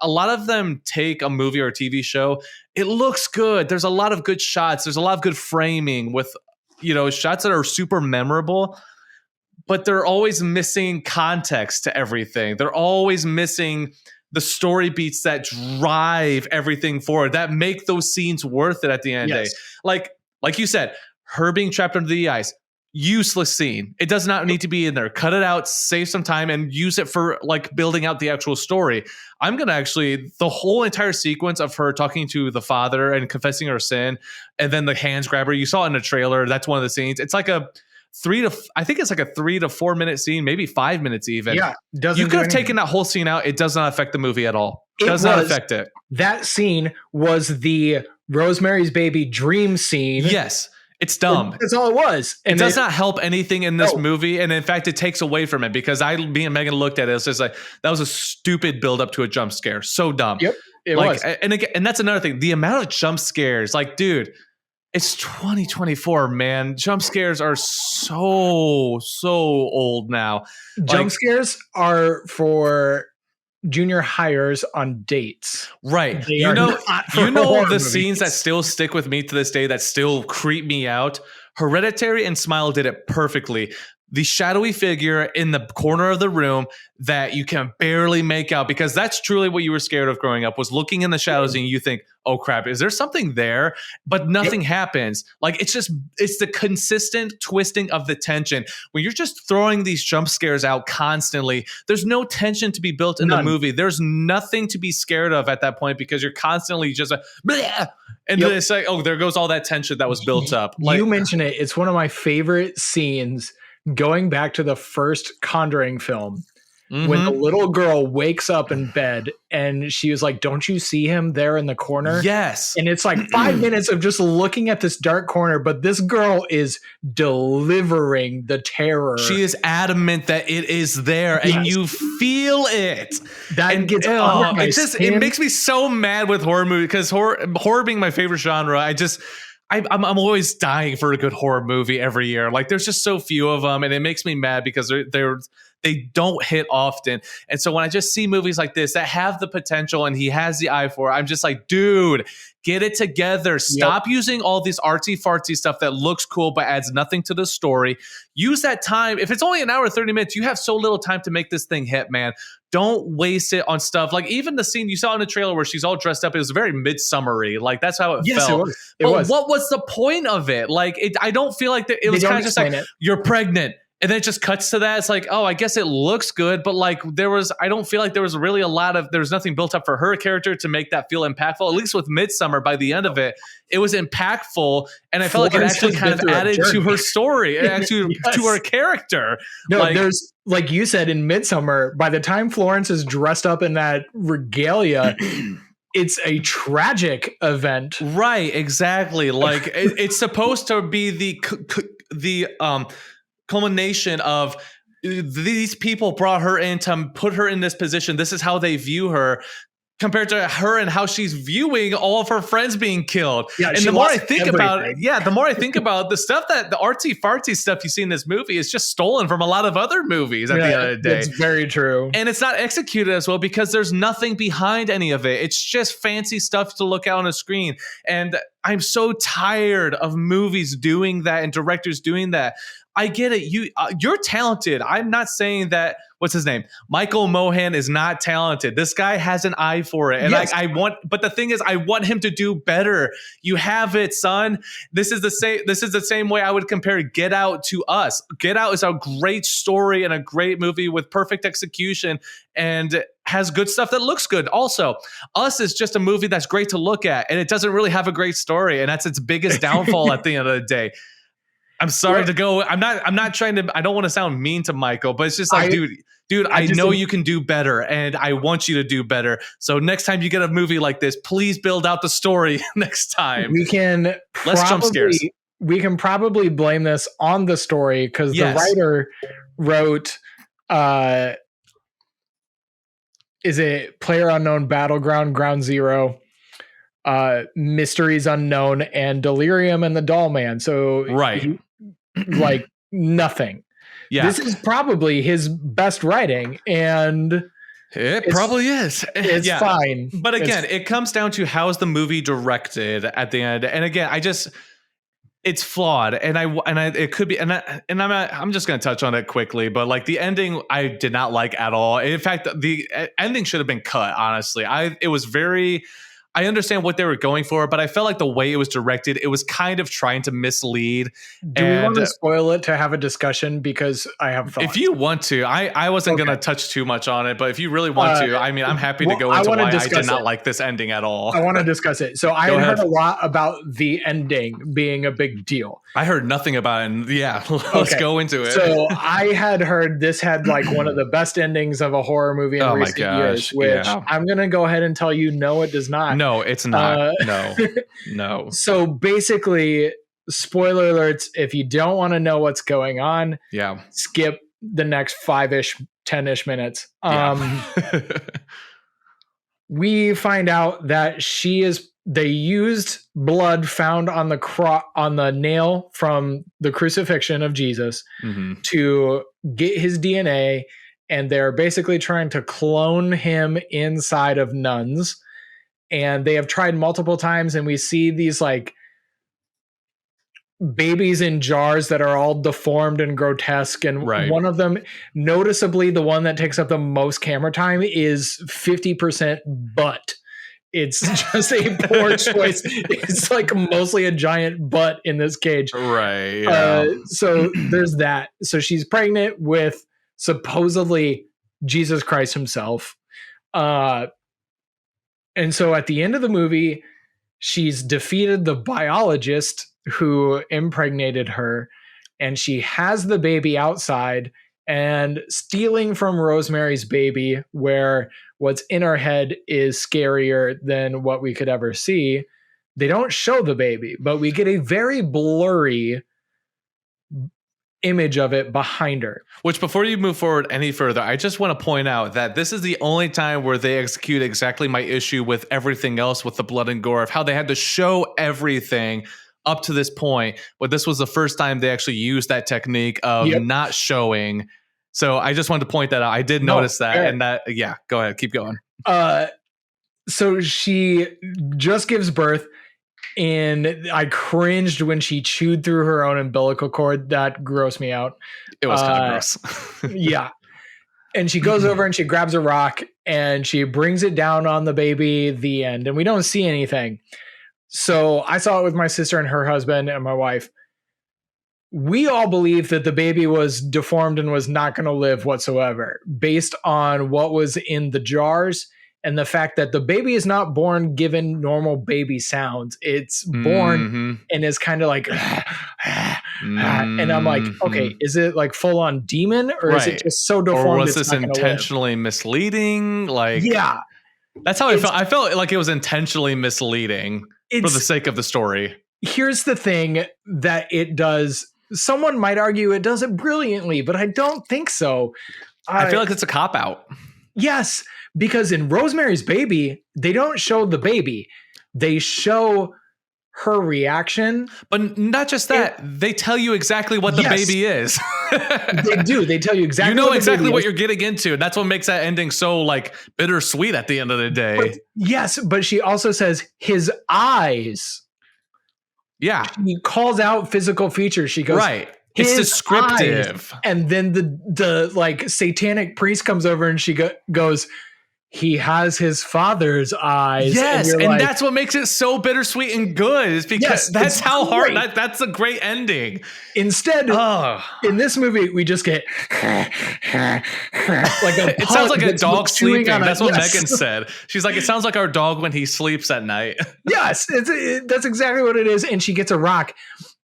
a lot of them take a movie or a TV show. It looks good. There's a lot of good shots. There's a lot of good framing with, shots that are super memorable. But they're always missing context to everything. They're always missing the story beats that drive everything forward, that make those scenes worth it at the end of the day. Like you said, her being trapped under the ice, useless scene. It does not need to be in there. Cut it out, save some time, and use it for like building out the actual story. I'm going to the whole entire sequence of her talking to the father and confessing her sin, and then the hands grabber, you saw in the trailer, that's one of the scenes. It's like a 3 to 4 minute scene, maybe 5 minutes even. Yeah. You could have taken that whole scene out. It does not affect the movie at all. Does not affect it. That scene was the Rosemary's Baby dream scene. Yes. It's dumb. That's all it was. And it does not help anything in this movie. And in fact, it takes away from it because me and Megan looked at it. It's just like, that was a stupid build up to a jump scare. So dumb. Yep. It was. And again, and that's another thing. The amount of jump scares, like, dude, it's 2024, man. Jump scares are so old now. Jump scares are for junior hires on dates. Right. They You know the movies. scenes that still stick with me to this day that still creep me out. Hereditary and Smile did it perfectly. The shadowy figure in the corner of the room that you can barely make out, because that's truly what you were scared of growing up, was looking in the shadows and you think, oh crap, is there something there? But nothing happens. Like, it's the consistent twisting of the tension. When you're just throwing these jump scares out constantly, there's no tension to be built in the movie. There's nothing to be scared of at that point because you're constantly just like, bleh! And then it's like, oh, there goes all that tension that was built up. Like, you mentioned it. It's one of my favorite scenes going back to the first Conjuring film. When the little girl wakes up in bed and she was like, don't you see him there in the corner? Yes. And it's like 5 minutes of just looking at this dark corner, but this girl is delivering the terror. She is adamant that it is there, and you feel it. That gets under my skin. It makes me so mad with horror movies, because horror being my favorite genre. I'm always dying for a good horror movie every year. Like, there's just so few of them, and it makes me mad because they don't hit often. And so when I just see movies like this that have the potential and he has the eye for it, I'm just like, dude, get it together. Stop using all this artsy fartsy stuff that looks cool but adds nothing to the story. Use that time. If it's only an hour, 30 minutes, you have so little time to make this thing hit, man. Don't waste it on stuff. Like, even the scene you saw in the trailer where she's all dressed up, it was very midsummery. Like, that's how it felt. It was. What was the point of it? Like, I don't feel like it was kind of just like, you're pregnant. And then it just cuts to that. It's like, oh, I guess it looks good. But like, I don't feel like there was really there was nothing built up for her character to make that feel impactful. At least with Midsummer, by the end of it, it was impactful. And I felt like it actually kind of added to her story, actually to her character. No, there's, like you said, in Midsummer, by the time Florence is dressed up in that regalia, it's a tragic event. Right, exactly. Like, it's supposed to be the culmination of these people brought her in to put her in this position. This is how they view her, compared to her and how she's viewing all of her friends being killed. Yeah, and the more I think about it, the more I think about the stuff that the artsy fartsy stuff you see in this movie is just stolen from a lot of other movies at the end of the day. It's very true. And it's not executed as well because there's nothing behind any of it. It's just fancy stuff to look at on a screen. And I'm so tired of movies doing that and directors doing that. I get it. You're talented. I'm not saying that. What's his name? Michael Mohan is not talented. This guy has an eye for it, and but the thing is, I want him to do better. You have it, son. This is the same way I would compare Get Out to Us. Get Out is a great story and a great movie with perfect execution and has good stuff that looks good. Also, Us is just a movie that's great to look at, and it doesn't really have a great story, and that's its biggest downfall at the end of the day. I'm sorry to go. I'm not trying to. I don't want to sound mean to Michael, but it's just like, dude. I know you can do better, and I want you to do better. So next time you get a movie like this, please build out the story next time. We can less jump scares. We can probably blame this on the story because the writer wrote, is it Player Unknown Battleground, Ground Zero, Mysteries Unknown, and Delirium and the Doll Man. So like nothing. Yeah. This is probably his best writing, and it probably is. It's fine. But again, it comes down to how is the movie directed at the end. And again, it's flawed, and it could be, I'm just going to touch on it quickly, but like the ending, I did not like at all. In fact, the ending should have been cut. Honestly, it was very. I understand what they were going for, but I felt like the way it was directed, it was kind of trying to mislead. Do we want to spoil it to have a discussion? Because I have thoughts. If you want to, I wasn't going to touch too much on it, but if you really want to, I mean, I'm happy to go into why I did not like this ending at all. I want to discuss it. So I heard a lot about the ending being a big deal. I heard nothing about it. And yeah, let's go into it. So I had heard this had like one of the best endings of a horror movie in recent years, which I'm going to go ahead and tell you, no, it does not. No, it's not. No. So basically, spoiler alerts, if you don't want to know what's going on, skip the next 5-ish, 10-ish minutes. We find out that they used blood found on the nail from the crucifixion of Jesus to get his DNA, and they're basically trying to clone him inside of nuns. And they have tried multiple times, and we see these like babies in jars that are all deformed and grotesque. And one of them, noticeably the one that takes up the most camera time, is 50% butt. It's just a poor choice. It's like mostly a giant butt in this cage. Right. Yeah. So there's that. So she's pregnant with supposedly Jesus Christ himself. And so at the end of the movie, she's defeated the biologist who impregnated her, and she has the baby outside and stealing from Rosemary's Baby, where what's in her head is scarier than what we could ever see. They don't show the baby, but we get a very blurry image of it behind her. Which, before you move forward any further, I just want to point out that this is the only time where they execute exactly my issue with everything else with the blood and gore, of how they had to show everything up to this point, but this was the first time they actually used that technique of not showing. So I just wanted to point that out. I did notice that, and that, go ahead, keep going. So she just gives birth, and I cringed when she chewed through her own umbilical cord. That grossed me out. It was kind of gross. Yeah. And she goes over and she grabs a rock and she brings it down on the baby, the end. And we don't see anything. So I saw it with my sister and her husband and my wife. We all believe that the baby was deformed and was not going to live whatsoever, based on what was in the jars and the fact that the baby is not born given normal baby sounds. It's born and is kind of like, and I'm like, okay, is it like full on demon, or is it just so deformed? Or was this intentionally misleading? Like, that's how I felt. I felt like it was intentionally misleading for the sake of the story. Here's the thing that it does. Someone might argue it does it brilliantly, but I don't think so. I feel like it's a cop-out. Yes, because in Rosemary's Baby, they don't show the baby. They show her reaction. But not just that. They tell you exactly what the baby is. They do. They tell you exactly what exactly what you're getting into. And that's what makes that ending so like bittersweet at the end of the day. But she also says his eyes. Yeah. She calls out physical features. She goes, it's descriptive. Eyes. And then the like satanic priest comes over and she goes, he has his father's eyes. Yes, and that's what makes it so bittersweet and good, is because that's how hard, that's a great ending. Instead, in this movie, we just get like it sounds like a dog sleeping. That's what Megan said. She's like, it sounds like our dog when he sleeps at night. Yes, that's exactly what it is. And she gets a rock.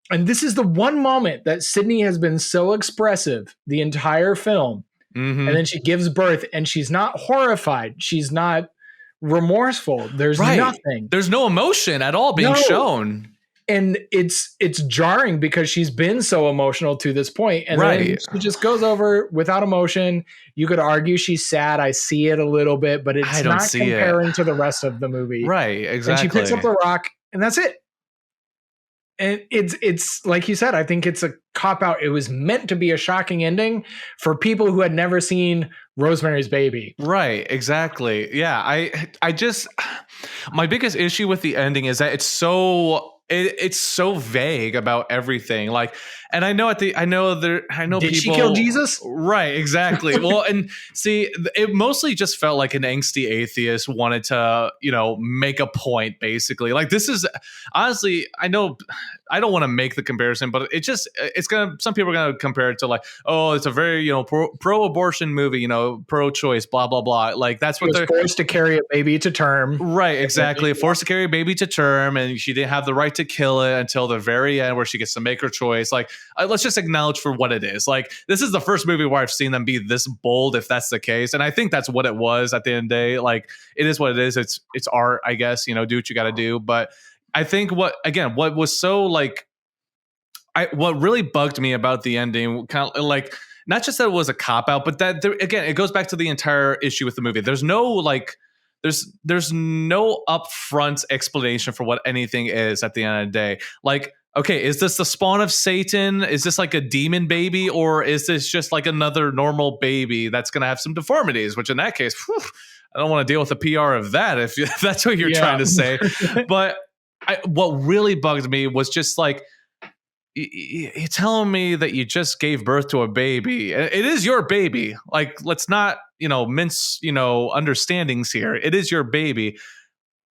And this is the one moment that Sydney has been so expressive the entire film. And then she gives birth and she's not horrified. She's not remorseful. There's nothing. There's no emotion at all being shown. And it's jarring because she's been so emotional to this point. And then she just goes over without emotion. You could argue she's sad. I see it a little bit, but it's not comparing to the rest of the movie. Right, exactly. And she picks up the rock and that's it. And it's like you said, I think it's a cop-out. It was meant to be a shocking ending for people who had never seen Rosemary's Baby. Right, exactly. Yeah, I just, my biggest issue with the ending is that it's so vague about everything. Like, And I know Did people. she kill Jesus? Right, exactly. Well, and see, it mostly just felt like an angsty atheist wanted to, make a point, basically. Like, this is honestly, I know I don't want to make the comparison, but some people are gonna compare it to like, oh, it's a very, pro-abortion movie, pro-choice, blah blah blah. Like, that's what they're forced to carry a baby to term. Right, exactly. Forced to carry a baby to term, and she didn't have the right to kill it until the very end, where she gets to make her choice. Like, let's just acknowledge for what it is. Like, this is the first movie where I've seen them be this bold, if that's the case. And I think that's what it was at the end of the day. Like, it is what it is. It's art, I guess, do what you got to do. But I think what was so like, what really bugged me about the ending, kind of like, not just that it was a cop out, but that again, it goes back to the entire issue with the movie. There's no like, there's no upfront explanation for what anything is at the end of the day. Like, okay, is this the spawn of Satan? Is this like a demon baby? Or is this just like another normal baby that's going to have some deformities? Which in that case, I don't want to deal with the PR of that if that's what you're trying to say. But what really bugged me was just like, you're telling me that you just gave birth to a baby. It is your baby. Like, let's not, mince, understandings here. It is your baby.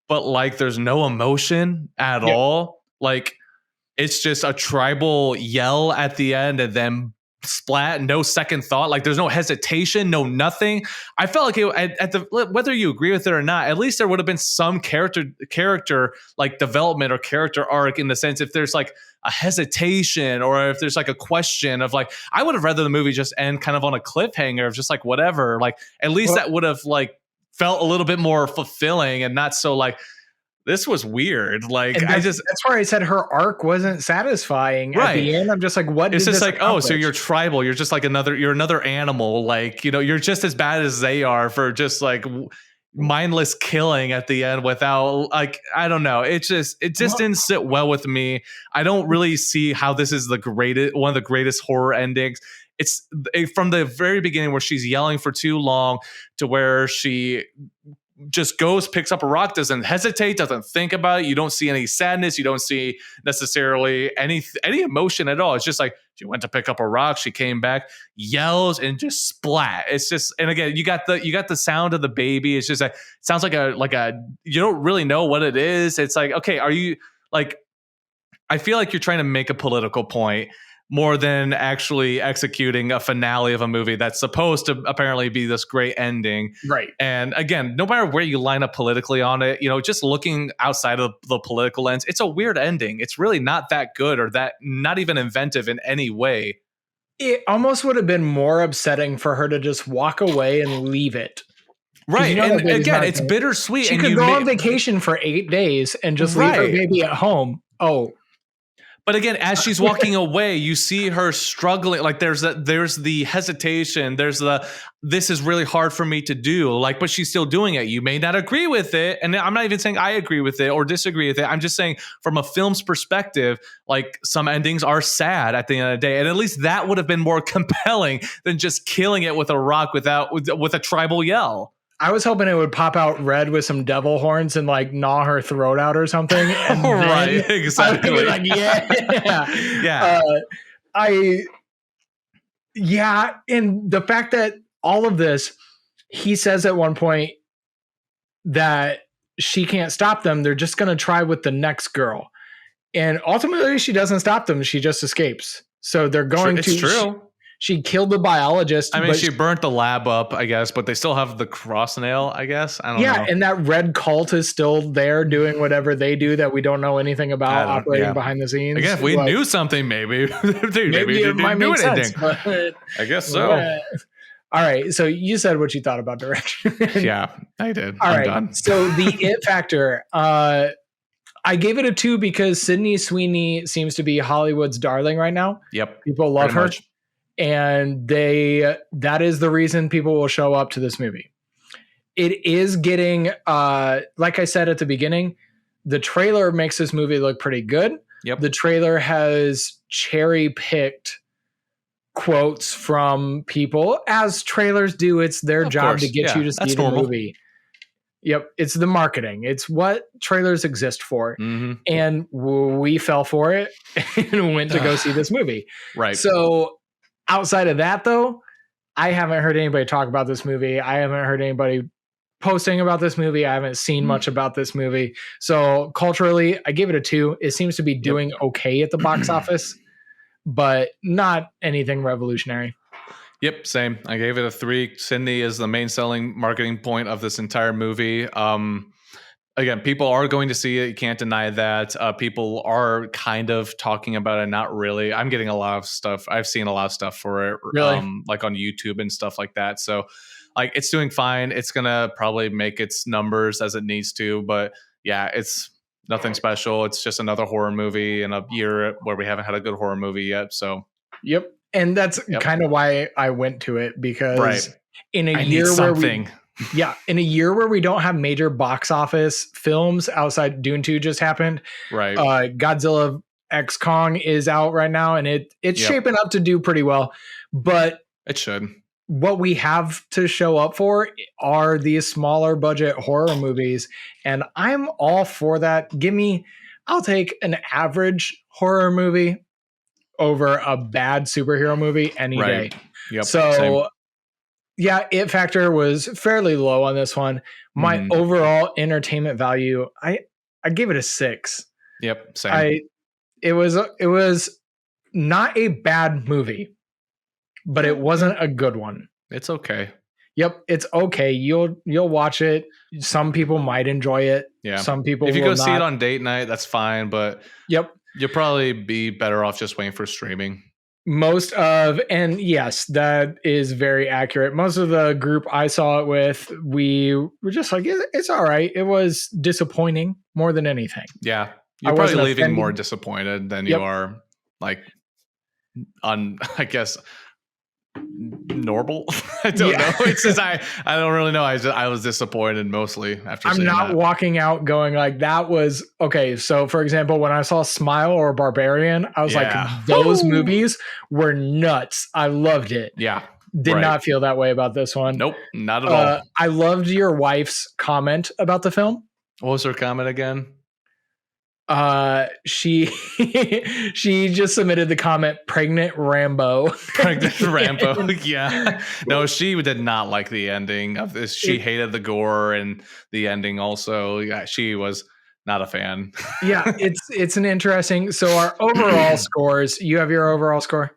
But like, there's no emotion at all. Like, it's just a tribal yell at the end and then splat, no second thought. Like, there's no hesitation, no nothing. I felt like whether you agree with it or not, at least there would have been some character like development or character arc, in the sense if there's like a hesitation or if there's like a question of like, I would have rather the movie just end kind of on a cliffhanger of just like whatever. Like, at least that would have like felt a little bit more fulfilling and not so like, this was weird. Like, that's where I said her arc wasn't satisfying. Right. At the end, I'm just like, what? It's just like, accomplish? Oh, so you're tribal. You're just like you're another animal. Like, you're just as bad as they are for just like mindless killing at the end without like, I don't know. It just didn't sit well with me. I don't really see how this is one of the greatest horror endings. It's from the very beginning where she's yelling for too long to where she just goes, picks up a rock, doesn't hesitate, doesn't think about it. You don't see any sadness. You don't see necessarily any emotion at all. It's just like she went to pick up a rock, she came back, yells, and just splat. It's just, and again, you got the sound of the baby. It's just like, it sounds like a you don't really know what it is. It's like, okay, are you like, I feel like you're trying to make a political point more than actually executing a finale of a movie that's supposed to apparently be this great ending. Right. And again, no matter where you line up politically on it, just looking outside of the political lens, it's a weird ending. It's really not that good or that not even inventive in any way. It almost would have been more upsetting for her to just walk away and leave it. Right. And again, it's bittersweet. She could go on vacation for 8 days and just leave her baby at home. Oh, but again, as she's walking away, you see her struggling. Like, there's the hesitation. This is really hard for me to do. Like, but she's still doing it. You may not agree with it. And I'm not even saying I agree with it or disagree with it. I'm just saying from a film's perspective, like, some endings are sad at the end of the day. And at least that would have been more compelling than just killing it with a rock with a tribal yell. I was hoping it would pop out red with some devil horns and like gnaw her throat out or something. And right, exactly. Like, yeah. And the fact that all of this, he says at one point that she can't stop them. They're just going to try with the next girl. And ultimately she doesn't stop them. She just escapes. So they're going to. It's true. She killed the biologist. I mean, she burnt the lab up, I guess, but they still have the cross nail, I guess. I don't know. Yeah, and that red cult is still there doing whatever they do that we don't know anything about, operating behind the scenes. Again, if we knew something, maybe. maybe it might make sense. I guess so. All right, so you said what you thought about direction. Yeah, I did. I'm done. So the it factor, I gave it a 2 because Sydney Sweeney seems to be Hollywood's darling right now. Yep. People love her. Much. And that is the reason people will show up to this movie. It is getting, like I said at the beginning, the trailer makes this movie look pretty good. Yep. The trailer has cherry picked quotes from people, as trailers do. It's their job to get you to see the movie. Yep. It's the marketing. It's what trailers exist for. Mm-hmm. And we fell for it and went to go see this movie. Right. So outside of that, though, I haven't heard anybody talk about this movie. I haven't heard anybody posting about this movie. I haven't seen much about this movie. So culturally, I give it a 2. It seems to be doing okay at the box office, but not anything revolutionary. Yep, same. I gave it a 3. Sydney is the main selling marketing point of this entire movie. Again, people are going to see it. You can't deny that. People are kind of talking about it. Not really. I'm getting a lot of stuff. I've seen a lot of stuff for it, really? Like on YouTube and stuff like that. So like it's doing fine. It's going to probably make its numbers as it needs to. But yeah, it's nothing special. It's just another horror movie in a year where we haven't had a good horror movie yet. So, yep. And that's kind of why I went to it, because in a year where in a year where we don't have major box office films outside Dune 2 just happened. Right. Godzilla X Kong is out right now, and it's shaping up to do pretty well. But it should. What we have to show up for are these smaller budget horror movies, and I'm all for that. I'll take an average horror movie over a bad superhero movie any day. Yep. So same. Yeah, it factor was fairly low on this one. My overall entertainment value, I gave it a 6. Yep, same. It was not a bad movie, but it wasn't a good one. It's okay. Yep, it's okay. You'll watch it. Some people might enjoy it. Yeah. Some people if you will go not. see it on date night, that's fine. But yep, you'll probably be better off just waiting for streaming. And yes, that is very accurate. Most of the group I saw it with, we were just like, it's all right. It was disappointing more than anything. Yeah. You're probably leaving more disappointed than you are like I guess normal. I don't know. It's just I don't really know. I was disappointed mostly after. I'm not walking out going like that was okay. So for example, when I saw Smile or Barbarian, I was like, those movies were nuts. I loved it. Yeah. Did not feel that way about this one. Nope, not at all. I loved your wife's comment about the film. What was her comment again? She just submitted the comment pregnant Rambo. Yeah. No, she did not like the ending of this. She hated the gore and the ending also. Yeah, she was not a fan. Yeah, it's an interesting. So our overall scores, you have your overall score?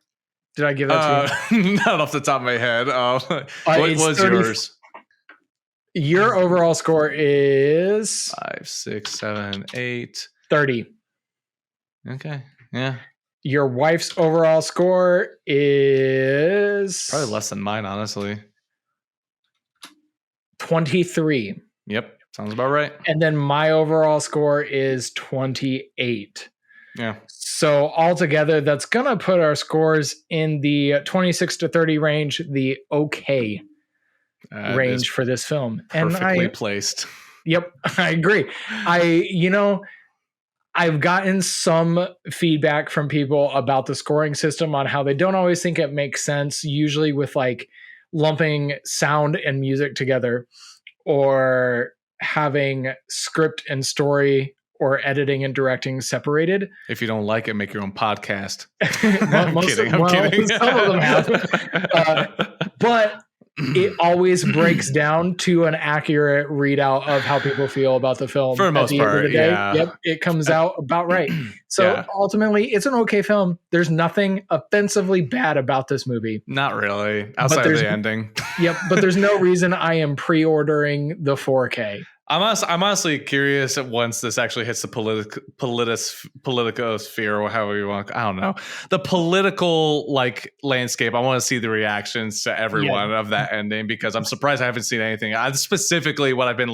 Did I give that to you? Not off the top of my head. What was yours? Your overall score is 5, 6, 7, 8. 30. Okay. Yeah. Your wife's overall score is probably less than mine, honestly. 23. Yep. Sounds about right. And then my overall score is 28. Yeah. So altogether, that's going to put our scores in the 26 to 30 range, the okay range for this film. Perfectly placed. Yep. I agree. I've gotten some feedback from people about the scoring system on how they don't always think it makes sense, usually with like lumping sound and music together or having script and story or editing and directing separated. If you don't like it, make your own podcast. I'm kidding. Some of them have. But it always breaks down to an accurate readout of how people feel about the film. For the most part, of the day. Yep, it comes out about right. So ultimately, it's an okay film. There's nothing offensively bad about this movie. Not really, outside of the ending. Yep, but there's no reason I am pre-ordering the 4K. I'm honestly curious once this actually hits the politicosphere or however you want. I don't know the political landscape. I want to see the reactions to everyone of that ending because I'm surprised I haven't seen anything. Specifically, what I've been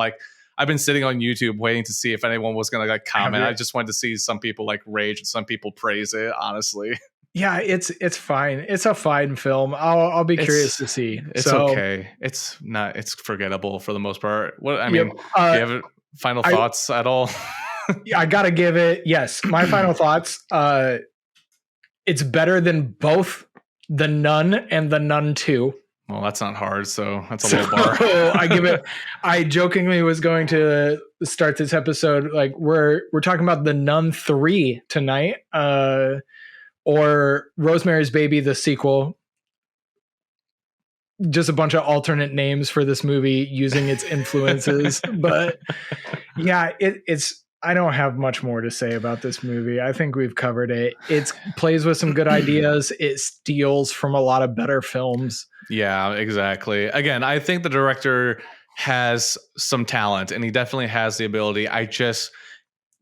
sitting on YouTube waiting to see if anyone was going to comment. I just wanted to see some people rage and some people praise it. Honestly. Yeah, it's fine. It's a fine film. I'll be curious to see. It's okay. It's not. It's forgettable for the most part. What I mean, do you have final thoughts at all? I gotta give it. Yes, my final thoughts. It's better than both The Nun and The Nun 2. Well, that's not hard, so that's a low bar. I jokingly was going to start this episode like we're talking about The Nun 3 tonight, or Rosemary's Baby, the sequel. Just a bunch of alternate names for this movie using its influences. But yeah, it's I don't have much more to say about this movie. I think we've covered it. It plays with some good ideas. It steals from a lot of better films. Yeah, exactly. Again, I think the director has some talent and he definitely has the ability.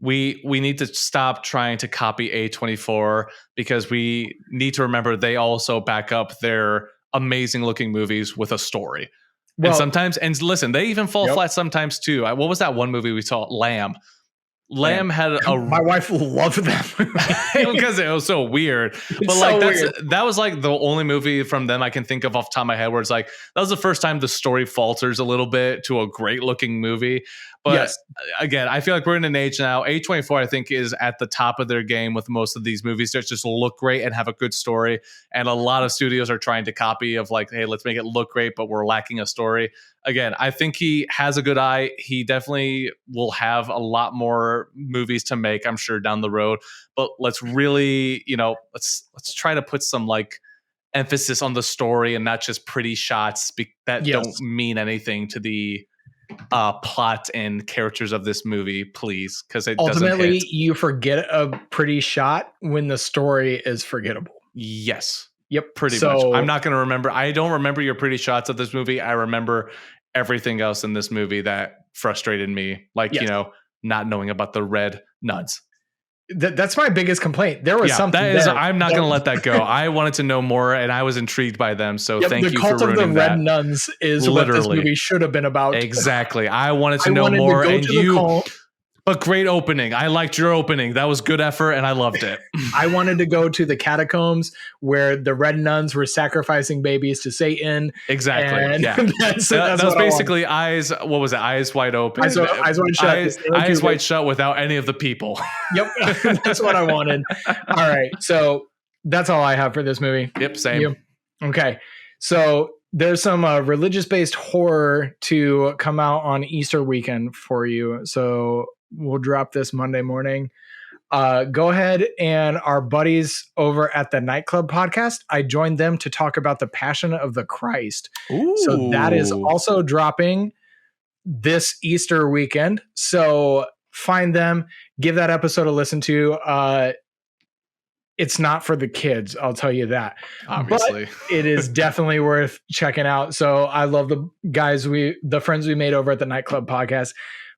We need to stop trying to copy A24 because we need to remember they also back up their amazing looking movies with a story. Well, and sometimes, and listen, they even fall flat sometimes too. What was that one movie we saw? Lamb had my wife loved that movie because it was so weird. But like that was like the only movie from them I can think of off the top of my head where it's like that was the first time the story falters a little bit to a great looking movie. But again, I feel like we're in an age now. A24, I think, is at the top of their game with most of these movies that just look great and have a good story. And a lot of studios are trying to copy of like, hey, let's make it look great, but we're lacking a story. Again, I think he has a good eye. He definitely will have a lot more movies to make, I'm sure, down the road. But let's really, let's try to put some like emphasis on the story and not just pretty shots that don't mean anything to the plot and characters of this movie, please, because it ultimately doesn't hit. You forget a pretty shot when the story is forgettable. Yes. Yep. Pretty much. I'm not going to remember. I don't remember your pretty shots of this movie. I remember everything else in this movie that frustrated me, like not knowing about the red nuns. That's my biggest complaint. There was something I'm not going to let that go. I wanted to know more, and I was intrigued by them. So thank you for ruining that. The Cult of the Red Nuns is literally what this movie should have been about. Exactly. I wanted to know more, and you. But great opening. I liked your opening. That was good effort, and I loved it. I wanted to go to the catacombs where the red nuns were sacrificing babies to Satan. Exactly. Yeah. That was basically eyes. What was it? Eyes wide open. Eyes wide shut. Eyes wide shut without any of the people. Yep. That's what I wanted. All right. So that's all I have for this movie. Yep. Same. Okay. So there's some religious-based horror to come out on Easter weekend for you. So we'll drop this Monday morning. Go ahead, and our buddies over at the Nightclub podcast, I joined them to talk about the Passion of the Christ. Ooh. So that is also dropping this Easter weekend. So find them, give that episode a listen to. It's not for the kids, I'll tell you that. Obviously. But it is definitely worth checking out. So I love the friends we made over at the Nightclub podcast.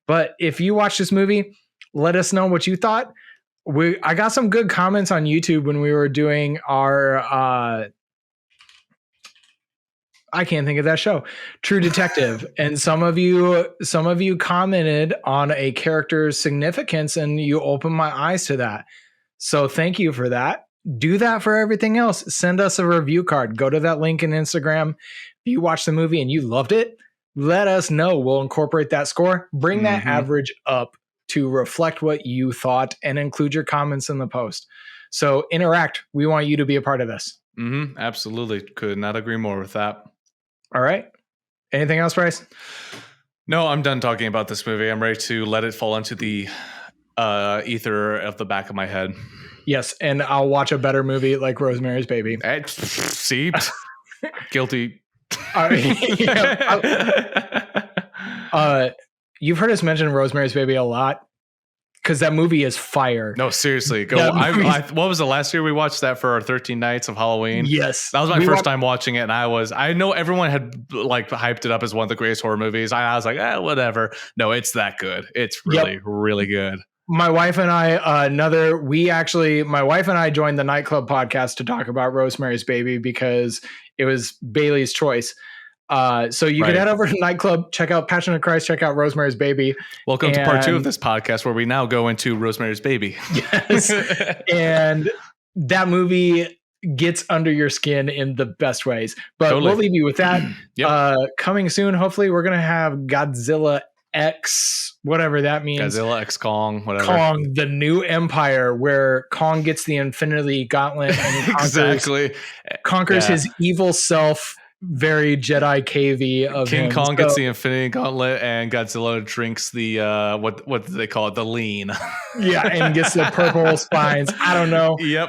But if you watch this movie, let us know what you thought. I got some good comments on YouTube when we were doing our I can't think of that show, True Detective. And some of you commented on a character's significance, and you opened my eyes to that. So thank you for that. Do that for everything else. Send us a review card. Go to that link in Instagram. If you watched the movie and you loved it, let us know. We'll incorporate that score. Bring that average up to reflect what you thought and include your comments in the post. So interact. We want you to be a part of this. Absolutely. Could not agree more with that. All right. Anything else, Bryce? No, I'm done talking about this movie. I'm ready to let it fall into the ether of the back of my head. Yes, and I'll watch a better movie like Rosemary's Baby. See? Guilty. You've heard us mention Rosemary's Baby a lot because that movie is fire. No, seriously. What was the last year we watched that for our 13 nights of Halloween? Yes. That was my first time watching it, and I know everyone had like hyped it up as one of the greatest horror movies. I was like, whatever. No, it's that good. It's really, really good. My wife and I, my wife and I joined the Nightclub podcast to talk about Rosemary's Baby because it was Bailey's choice. So you can head over to Nightclub, check out Passion of Christ, check out Rosemary's Baby. Welcome to part 2 of this podcast where we now go into Rosemary's Baby. Yes. And that movie gets under your skin in the best ways. But We'll leave you with that. Coming soon, hopefully, we're going to have Godzilla X, whatever that means. Godzilla X Kong, whatever. Kong, the new empire, where Kong gets the Infinity Gauntlet and conquers his evil self very Jedi cavey of King him. Kong gets the Infinity Gauntlet, and Godzilla drinks the what do they call it? The lean. Yeah, and gets the purple spines. I don't know. Yep.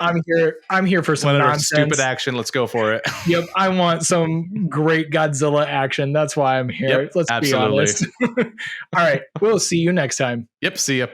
I'm here for some Whatever, nonsense. stupid action. Let's go for it. Yep, I want some great Godzilla action. That's why I'm here. Yep, Let's absolutely. be honest. All right, we'll see you next time. Yep. See ya.